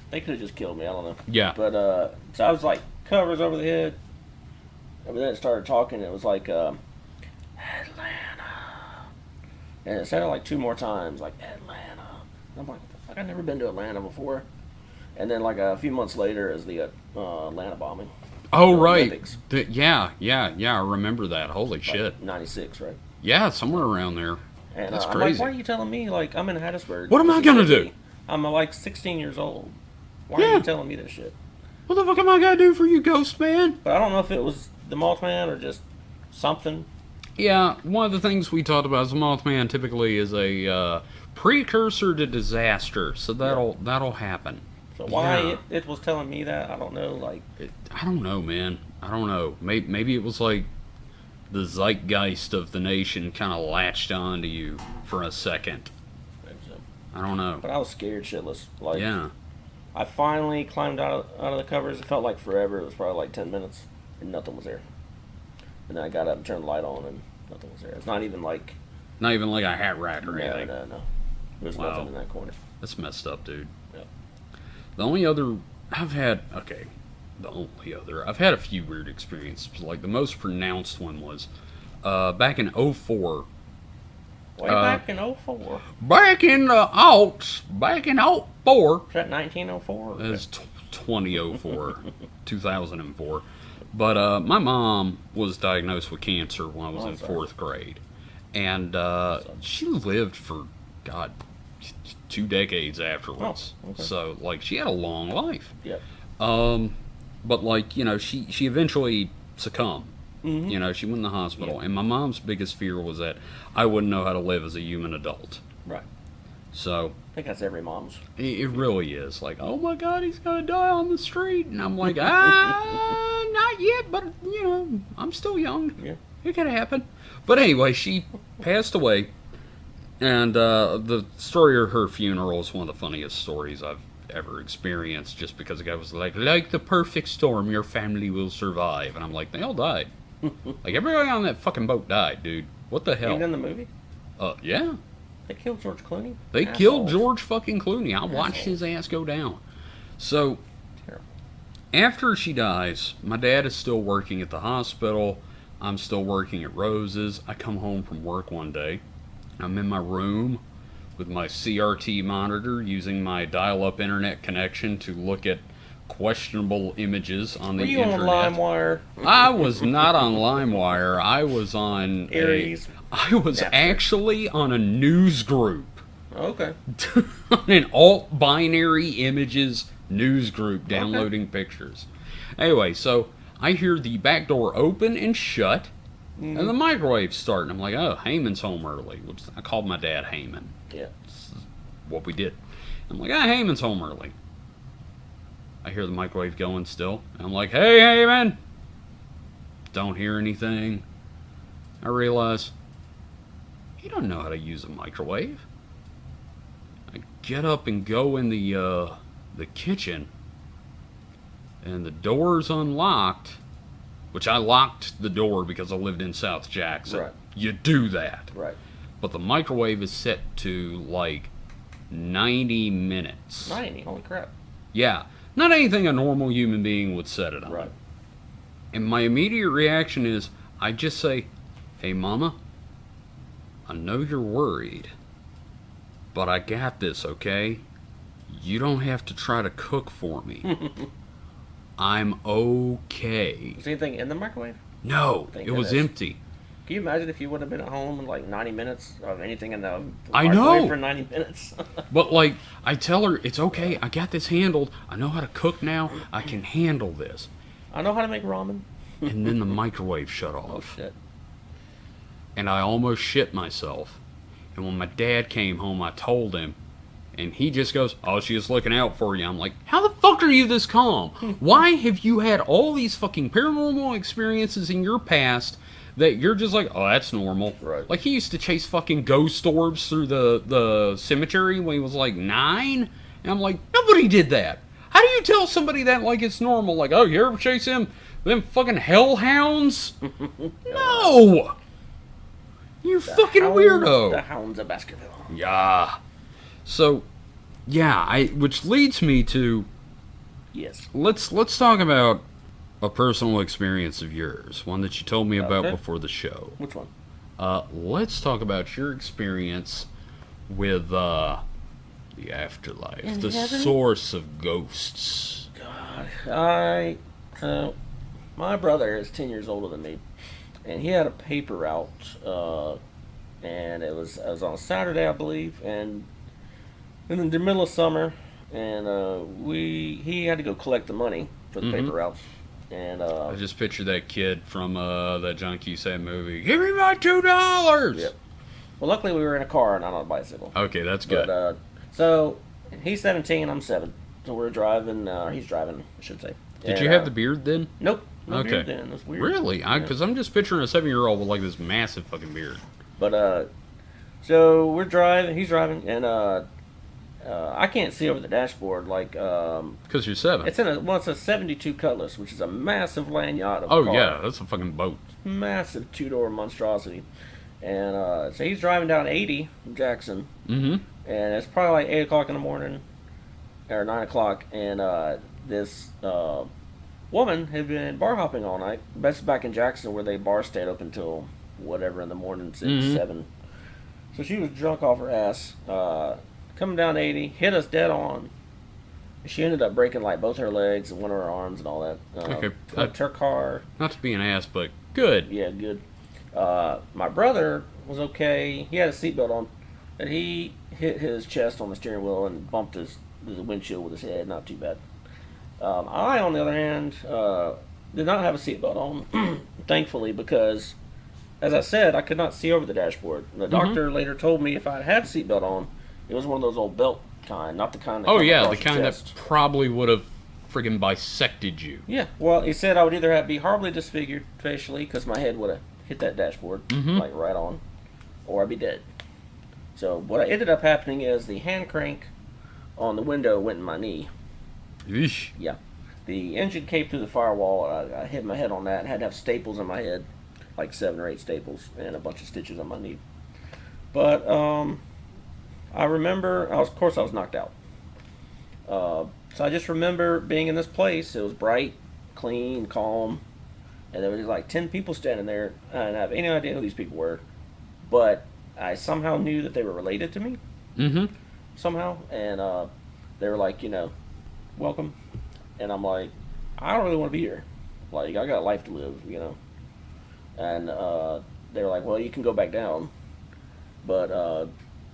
they could have just killed me. I don't know. Yeah. But so I was like, covers over the head, and then it started talking. It was like, Atlanta, and it said it like 2 more times, like Atlanta. I'm like, fuck, I've never been to Atlanta before. And then like a few months later is the Atlanta bombing. Oh, right. Olympics. Yeah. I remember that. Holy shit. 96, right? Yeah, somewhere around there. And That's I'm crazy. like, why are you telling me, like, I'm in Hattiesburg? What am I gonna do? I'm like 16 years old. Why are you telling me this shit? What the fuck am I gonna do for you, Ghost Man? But I don't know if it was the Mothman or just something. Yeah, one of the things we talked about is the Mothman typically is a precursor to disaster, so that'll happen. So why it was telling me that, I don't know. Like, I don't know, man. I don't know. Maybe it was like the zeitgeist of the nation kind of latched onto you for a second. I don't know. But I was scared shitless. Like, Yeah. I finally climbed out of the covers. It felt like forever. It was probably like 10 minutes, and nothing was there. And then I got up and turned the light on, and nothing was there. It's not even like a hat rack or anything. No. There's Wow. nothing in that corner. That's messed up, dude. Yeah. The only other I've had a few weird experiences. Like the most pronounced one was back in 04. Way back in 04. Back in the aughts, back in 04. Is that 1904? It's 2004, 2004. But my mom was diagnosed with cancer when I was in 4th grade. And she lived for, God, 2 decades afterwards. Oh, okay. So, like, she had a long life. Yep. But, like, you know, she eventually succumbed. Mm-hmm. You know, she went in the hospital. Yeah. And my mom's biggest fear was that I wouldn't know how to live as a human adult. Right. So I think that's every mom's. it really is. Like, oh my God, he's going to die on the street. And I'm like, not yet, but, you know, I'm still young. Yeah. It could happen. But anyway, she passed away. And the story of her funeral is one of the funniest stories I've ever experienced, just because the guy was like the perfect storm, your family will survive. And I'm like, they all died. Like, everybody on that fucking boat died, dude. What the hell? Even in the movie? Yeah. They killed George Clooney? They Assholes. killed George fucking Clooney. I watched his ass go down. So, Terrible. after she dies, my dad is still working at the hospital. I'm still working at Rose's. I come home from work one day. I'm in my room with my CRT monitor using my dial-up internet connection to look at questionable images on the internet. Were you on LimeWire? I was not on LimeWire. I was on Aries. I was actually on a news group. Okay. An alt-binary images news group downloading pictures. Anyway, so I hear the back door open and shut, and the microwave start. And I'm like, oh, Heyman's home early. Which I called my dad Heyman. Yeah. What we did. I'm like, Heyman's home early. I hear the microwave going still. And I'm like, hey, Heyman! Don't hear anything. I realize he don't know how to use a microwave. I get up and go in the kitchen, and the door's unlocked, which I locked the door because I lived in South Jackson. Right. You do that. Right. But the microwave is set to like 90 minutes. 90? Holy crap. Yeah. Not anything a normal human being would set it on. Right. And my immediate reaction is, I just say, hey, Mama, I know you're worried, but I got this, okay? You don't have to try to cook for me. I'm okay. Was anything in the microwave? No, Thank it was goodness. empty. Can you imagine if you would have been at home in like 90 minutes of anything in the I microwave know. for 90 minutes? But, like, I tell her, it's okay, I got this handled. I know how to cook now. I can handle this. I know how to make ramen. And then the microwave shut Oh, off. shit. and I almost shit myself. And when my dad came home, I told him, and he just goes, "Oh, she was looking out for you." I'm like, how the fuck are you this calm? Why have you had all these fucking paranormal experiences in your past that you're just like, oh, that's normal? Right. Like, he used to chase fucking ghost orbs through the cemetery when he was like 9. And I'm like, nobody did that. How do you tell somebody that like it's normal? Like, oh, you ever chase them fucking hellhounds? No! You fucking weirdo. The Hounds of Baskerville. Yeah. So, yeah, which leads me to, Yes. let's talk about a personal experience of yours, one that you told me about before the show. Which one? Let's talk about your experience with the afterlife, the source of ghosts. God, my brother is 10 years older than me, and he had a paper route, and it was on a Saturday, I believe, and in the middle of summer, and he had to go collect the money for the paper routes. And I just picture that kid from that John Cusack movie. Give me my $2. Yep. Well, luckily we were in a car and not on a bicycle. Okay, that's good. But, so he's 17, I'm 7, so we're driving. He's driving, I should say. Did you have the beard then? Nope. No Okay. beard then. That's weird. Really? Because I'm just picturing a 7-year-old with like this massive fucking beard. But so we're driving. He's driving, and I can't see over the dashboard. Like, Because you're 7. it's a 72 Cutlass, which is a massive land yacht of a Oh car. yeah, that's a fucking boat. Massive 2-door monstrosity. And so he's driving down 80 from Jackson, Mm-hmm. and it's probably like 8 o'clock in the morning, or 9 o'clock, and this woman had been bar hopping all night. That's back in Jackson, where they bar stayed up until whatever in the morning, 6, 7. So she was drunk off her ass, coming down 80, hit us dead on. She ended up breaking like both her legs and one of her arms and all that. Okay. Flipped her car. Not to be an ass, but good. Yeah, good. My brother was okay. He had a seatbelt on, and he hit his chest on the steering wheel and bumped his windshield with his head. Not too bad. I, on the other hand, did not have a seatbelt on, thankfully, because, as I said, I could not see over the dashboard. The doctor later told me if I had a seatbelt on, it was one of those old belt kind, not the kind that Oh comes yeah, across the your kind chest. that probably would have friggin' bisected you. Yeah, well, he said I would either be horribly disfigured facially, because my head would have hit that dashboard, like right on, or I'd be dead. So what ended up happening is the hand crank on the window went in my knee. Eesh. Yeah. The engine came through the firewall, and I hit my head on that, and had to have staples in my head, like 7 or 8 staples, and a bunch of stitches on my knee. But I remember, of course I was knocked out. So I just remember being in this place. It was bright, clean, calm, and there was like 10 people standing there. I didn't have any idea who these people were, but I somehow knew that they were related to me. Mm-hmm. Somehow, and they were like, welcome. And I'm like, I don't really want to be here. Like, I got a life to live, And they were like, well, you can go back down, but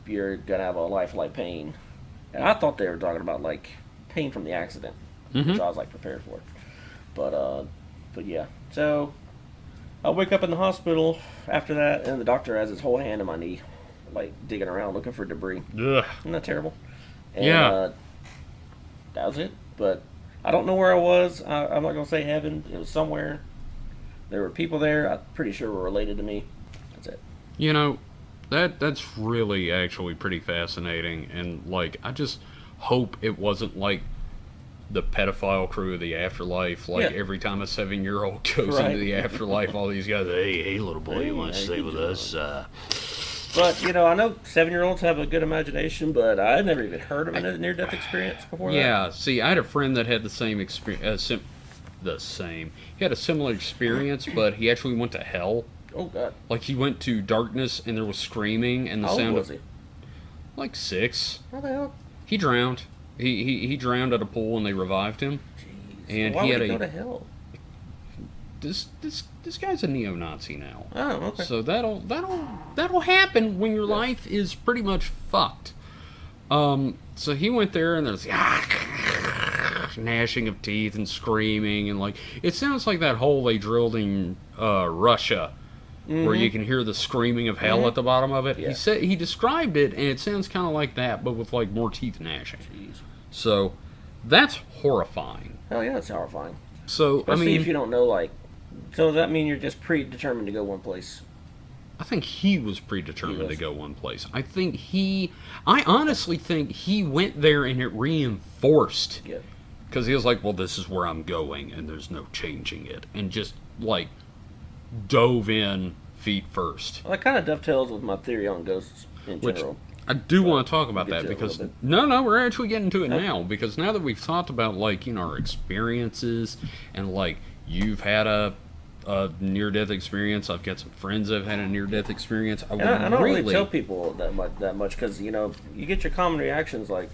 you're going to have a life like pain. And I thought they were talking about, like, pain from the accident, which I was, like, prepared for. But yeah. So I wake up in the hospital after that, and the doctor has his whole hand in my knee, like, digging around looking for debris. Ugh. Isn't that terrible? And, Yeah. that was it. But I don't know where I was. I'm not going to say heaven. It was somewhere. There were people there I'm pretty sure were related to me. That's it. That's really actually pretty fascinating, and like I just hope it wasn't like the pedophile crew of the afterlife. Like every time a 7-year-old goes into the afterlife, all these guys, hey little boy, you want to stay with us? But I know 7-year-olds have a good imagination, but I never even heard of a near-death experience before that. Yeah, see, I had a friend that had the same experience. He had a similar experience, but he actually went to hell. Oh God! Like he went to darkness, and there was screaming and the How old sound was of he? like 6. How the hell? He drowned. He drowned at a pool, and they revived him. Jeez. And Why he would had he go to hell? This guy's a neo-Nazi now. Oh, okay. So that'll happen when your life is pretty much fucked. So he went there, and there's gnashing of teeth and screaming, and like it sounds like that hole they drilled in Russia where you can hear the screaming of hell at the bottom of it. Yeah. He described it, and it sounds kind of like that, but with like more teeth gnashing. Jeez. So that's horrifying. Hell yeah, it's horrifying. So Especially I mean, if you don't know, like, so does that mean you're just predetermined to go one place? I think he was predetermined He to was. go one place. I honestly think he went there and it reinforced. Yeah. Because he was like, well, this is where I'm going, and there's no changing it. And just, like, dove in feet first. Well, that kind of dovetails with my theory on ghosts in Which general. I do want to talk about We'll that get to it a because... little No, we're actually getting to it now. Because now that we've talked about, like, our experiences, and, like, you've had a near-death experience. I've got some friends that have had a near-death experience. I don't really tell people that much because, you know, you get your common reactions like,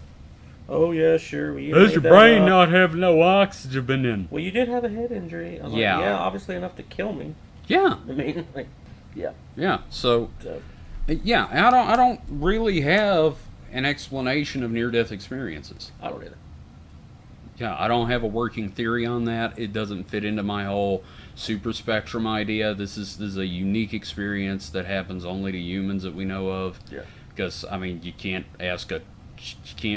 oh, yeah, sure. Does your brain not have no oxygen in? Well, you did have a head injury. I was Yeah. like, yeah, obviously enough to kill me. Yeah. I mean, like, yeah. Yeah, so... So, Yeah, I don't really have an explanation of near-death experiences. I don't either. Yeah, I don't have a working theory on that. It doesn't fit into my whole super spectrum idea. This is a unique experience that happens only to humans that we know of. Yeah. Because I mean, you can't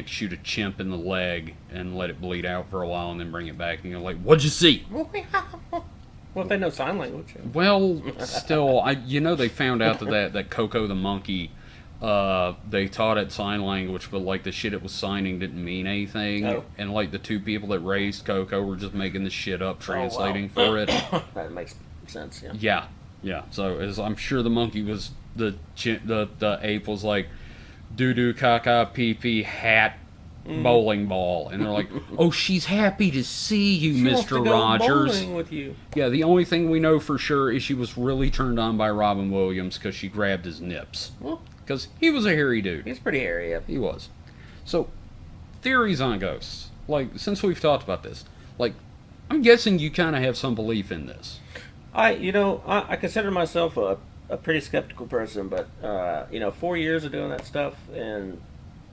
shoot a chimp in the leg and let it bleed out for a while and then bring it back and you're like, what'd you see? Well, if they know sign language. Well, still, they found out that Coco the monkey, they taught it sign language, but like the shit it was signing didn't mean anything, Oh. and like the two people that raised Coco were just making the shit up, wow. translating for it. That makes sense, yeah. Yeah. So I'm sure the monkey was the ape was like doo doo caca pee pee hat. Bowling ball, and they're like, "Oh, she's happy to see you, She wants Mr. to go Rogers." bowling with you. Yeah, the only thing we know for sure is she was really turned on by Robin Williams because she grabbed his nips. Well, Because he was a hairy dude. he's pretty hairy, yeah. He was. So, theories on ghosts. Like, since we've talked about this, like, I'm guessing you kind of have some belief in this. I consider myself a pretty skeptical person, but 4 years of doing that stuff, and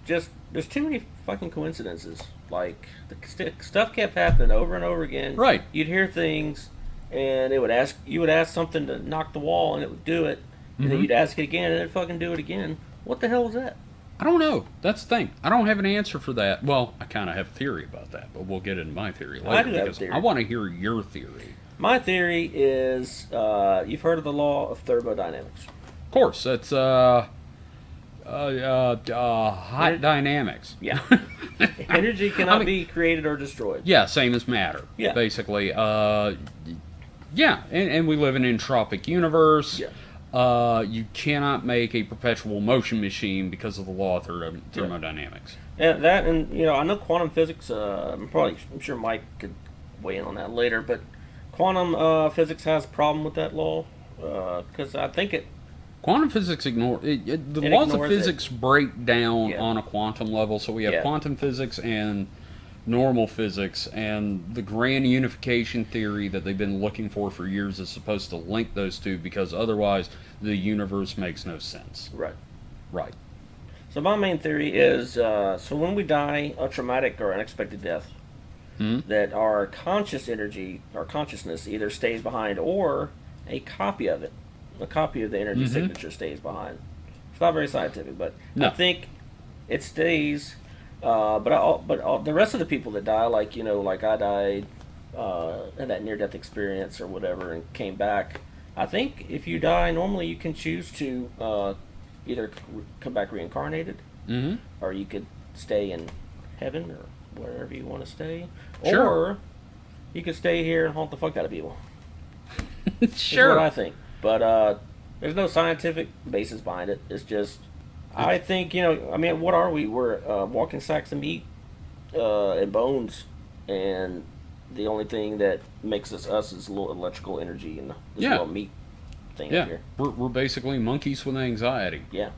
just there's too many fucking coincidences. Like the stuff kept happening over and over again. Right. You'd hear things, and you would ask something to knock the wall, and it would do it, and then you'd ask it again, and it'd fucking do it again. What the hell was that? I don't know. That's the thing. I don't have an answer for that. Well, I kind of have a theory about that, but we'll get into my theory later. I do have a because theory. I want to hear your theory. My theory is you've heard of the law of thermodynamics. Of course, that's hot dynamics. Yeah. Energy cannot be created or destroyed. Yeah, same as matter. Yeah. Basically. Yeah, and we live in an entropic universe. Yeah. You cannot make a perpetual motion machine because of the law of thermodynamics. And that, and I know quantum physics. I'm sure Mike could weigh in on that later, but quantum physics has a problem with that law because I think it. Quantum physics the laws of physics break down on a quantum level. So we have quantum physics and normal physics, and the grand unification theory that they've been looking for years is supposed to link those two because otherwise the universe makes no sense. Right. So my main theory is so when we die a traumatic or unexpected death, that our conscious energy, our consciousness either stays behind or a copy of it. A copy of the energy signature stays behind. It's not very scientific, but No. I think it stays. But the rest of the people that die, like I died, had that near-death experience or whatever, and came back. I think if you die, normally you can choose to either come back reincarnated, or you could stay in heaven or wherever you want to stay, Sure. or you could stay here and haunt the fuck out of people. Sure. Is what I think. But there's no scientific basis behind it. It's just, I think, what are we? We're walking sacks of meat and bones, and the only thing that makes us is a little electrical energy and this little meat thing up here. We're basically monkeys with anxiety. Yeah.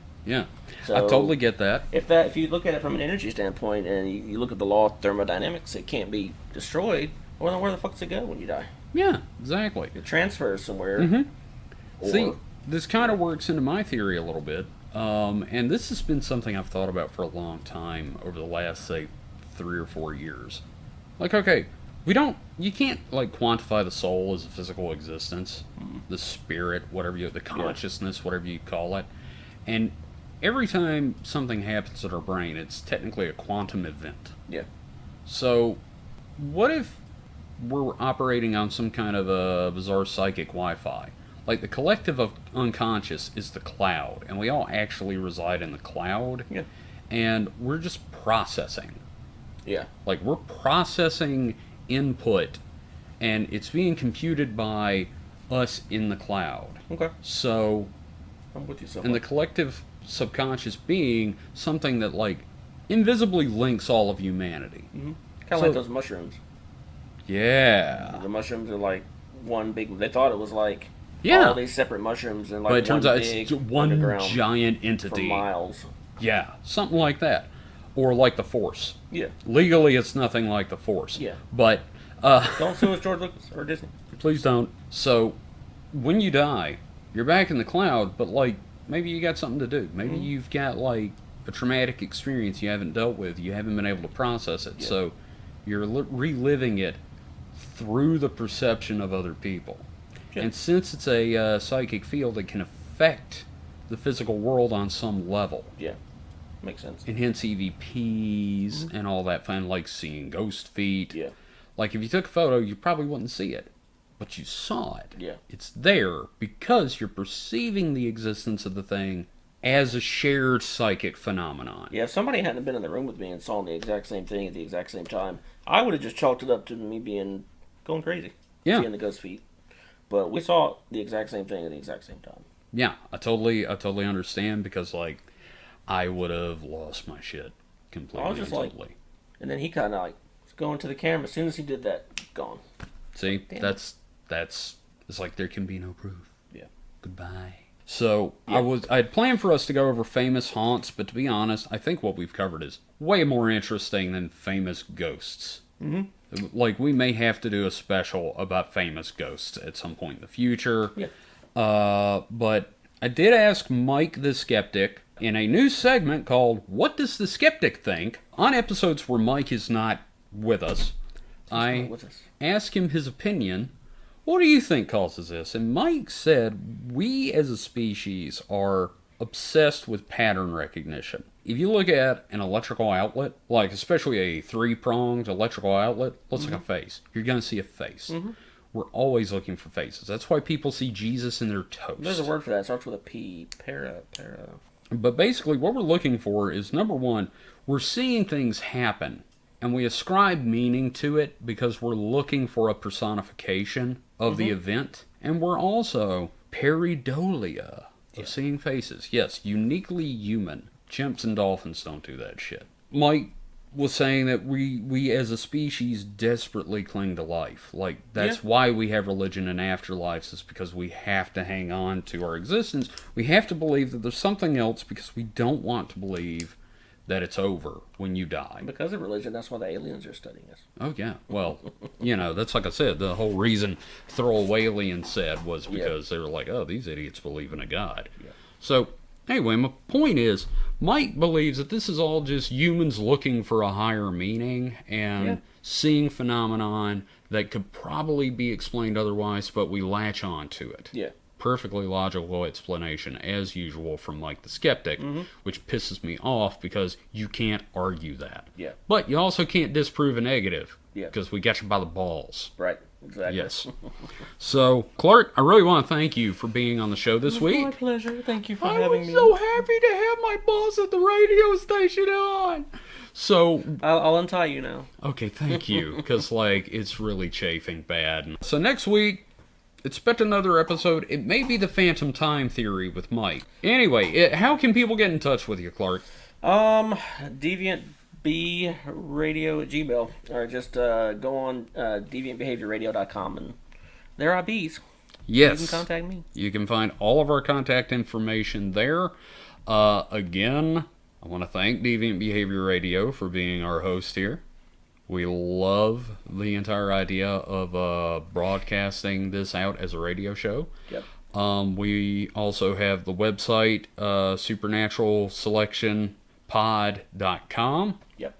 So I totally get that. If you look at it from an energy standpoint and you look at the law of thermodynamics, it can't be destroyed. Well, then where the fuck does it go when you die? Yeah, exactly. It transfers somewhere. See, this kind of works into my theory a little bit, and this has been something I've thought about for a long time over the last, say, 3 or 4 years. Like, okay, you can't, like, quantify the soul as a physical existence, the spirit, the consciousness, whatever you call it. And every time something happens in our brain, it's technically a quantum event. Yeah. So, what if we're operating on some kind of a bizarre psychic Wi-Fi? Like, the collective of unconscious is the cloud, and we all actually reside in the cloud. Yeah. And we're just processing. Yeah. Like, we're processing input, and it's being computed by us in the cloud. Okay. So, I'm with you so and the collective subconscious being something that, like, invisibly links all of humanity. Mm-hmm. Kind of like those mushrooms. Yeah. The mushrooms are like one big. They thought it was like Yeah. all these separate mushrooms and like But it turns out big it's one underground giant for entity. miles. Yeah, something like that. Or like the Force. Yeah. Legally, it's nothing like the Force. Yeah. But, Don't sue us, George Lucas or Disney. please don't. So, when you die, you're back in the cloud, but, like, maybe you got something to do. Maybe you've got, like, a traumatic experience you haven't dealt with. You haven't been able to process it. Yeah. So, you're reliving it through the perception of other people. Yeah. And since it's a psychic field, it can affect the physical world on some level. Yeah. Makes sense. And hence EVPs and all that fun, like seeing ghost feet. Yeah. Like, if you took a photo, you probably wouldn't see it. But you saw it. Yeah. It's there because you're perceiving the existence of the thing as a shared psychic phenomenon. Yeah, if somebody hadn't been in the room with me and saw the exact same thing at the exact same time, I would have just chalked it up to me going crazy. Yeah. Seeing the ghost feet. But we saw the exact same thing at the exact same time. Yeah, I totally understand because, like, I would have lost my shit completely. I was just and like, totally. And then he kind of like was going to the camera. As soon as he did that, gone. See, Damn. that's it's like there can be no proof. Yeah. Goodbye. So Yeah. I'd planned for us to go over famous haunts, but to be honest, I think what we've covered is way more interesting than famous ghosts. Mm-hmm. Like, we may have to do a special about famous ghosts at some point in the future. Yeah. But I did ask Mike the Skeptic in a new segment called "What Does the Skeptic Think?" On episodes where Mike is not with us, I with us. ask him his opinion. What do you think causes this? And Mike said, we as a species are obsessed with pattern recognition. If you look at an electrical outlet, like especially a three-pronged electrical outlet, looks like a face. You're going to see a face. We're always looking for faces. That's why people see Jesus in their toast. There's a word for that. It starts with a P. Para. But basically what we're looking for is, number one, we're seeing things happen. And we ascribe meaning to it because we're looking for a personification of the event. And we're also pareidolia of seeing faces. Yes, uniquely human. Chimps and dolphins don't do that shit. Mike was saying that we as a species desperately cling to life. Like, that's why we have religion and afterlives, is because we have to hang on to our existence. We have to believe that there's something else because we don't want to believe that it's over when you die. Because of religion, that's why the aliens are studying us. Oh, yeah. Well, that's like I said, the whole reason Throwaway Alien said was because they were like, oh, these idiots believe in a god. Yeah. So, anyway, my point is, Mike believes that this is all just humans looking for a higher meaning and seeing phenomenon that could probably be explained otherwise, but we latch on to it. Yeah. Perfectly logical explanation, as usual, from Mike the Skeptic, which pisses me off because you can't argue that. Yeah. But you also can't disprove a negative, Yeah. because we got you by the balls. Right. Exactly. Yes. So, Clark, I really want to thank you for being on the show this week. My pleasure. Thank you for I having was me. so happy to have my boss at the radio station on. So, I'll untie you now. okay, thank you, because, like, it's really chafing bad. So next week, expect another episode. It may be the Phantom Time Theory with Mike. Anyway, how can people get in touch with you, Clark? Deviant B Radio at Gmail, or just go on deviantbehaviorradio.com, and there are B's. Yes. You can contact me. You can find all of our contact information there. Again, I want to thank Deviant Behavior Radio for being our host here. We love the entire idea of broadcasting this out as a radio show. Yep. We also have the website, supernaturalselectionpod.com. Yep.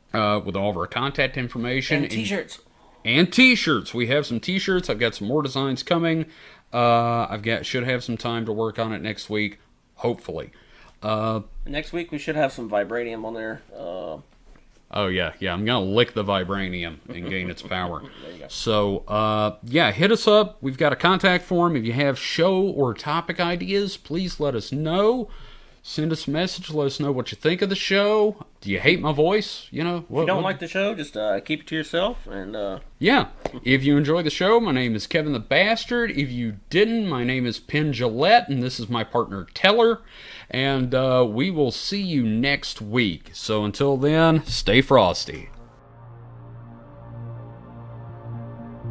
With all of our contact information. And t-shirts. And t-shirts. We have some t-shirts. I've got some more designs coming. Should have some time to work on it next week, hopefully. Next week we should have some vibranium on there. Oh, yeah, I'm going to lick the vibranium and gain its power. There you go. So, hit us up. We've got a contact form. If you have show or topic ideas, please let us know. Send us a message. Let us know what you think of the show. Do you hate my voice? If you don't like the show, just keep it to yourself. And yeah. If you enjoy the show, my name is Kevin the Bastard. If you didn't, my name is Penn Gillette, and this is my partner Teller. And we will see you next week. So until then, stay frosty.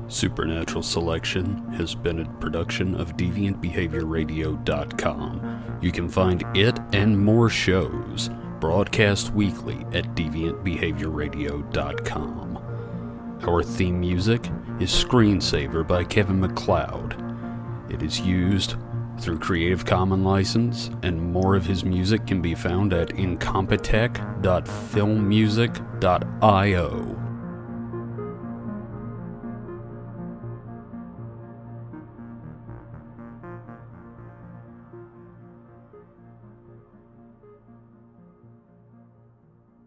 Supernatural Selection has been a production of DeviantBehaviorRadio.com. You can find it and more shows broadcast weekly at DeviantBehaviorRadio.com. Our theme music is Screensaver by Kevin MacLeod. It is used through Creative Commons license, and more of his music can be found at incompetech.filmmusic.io.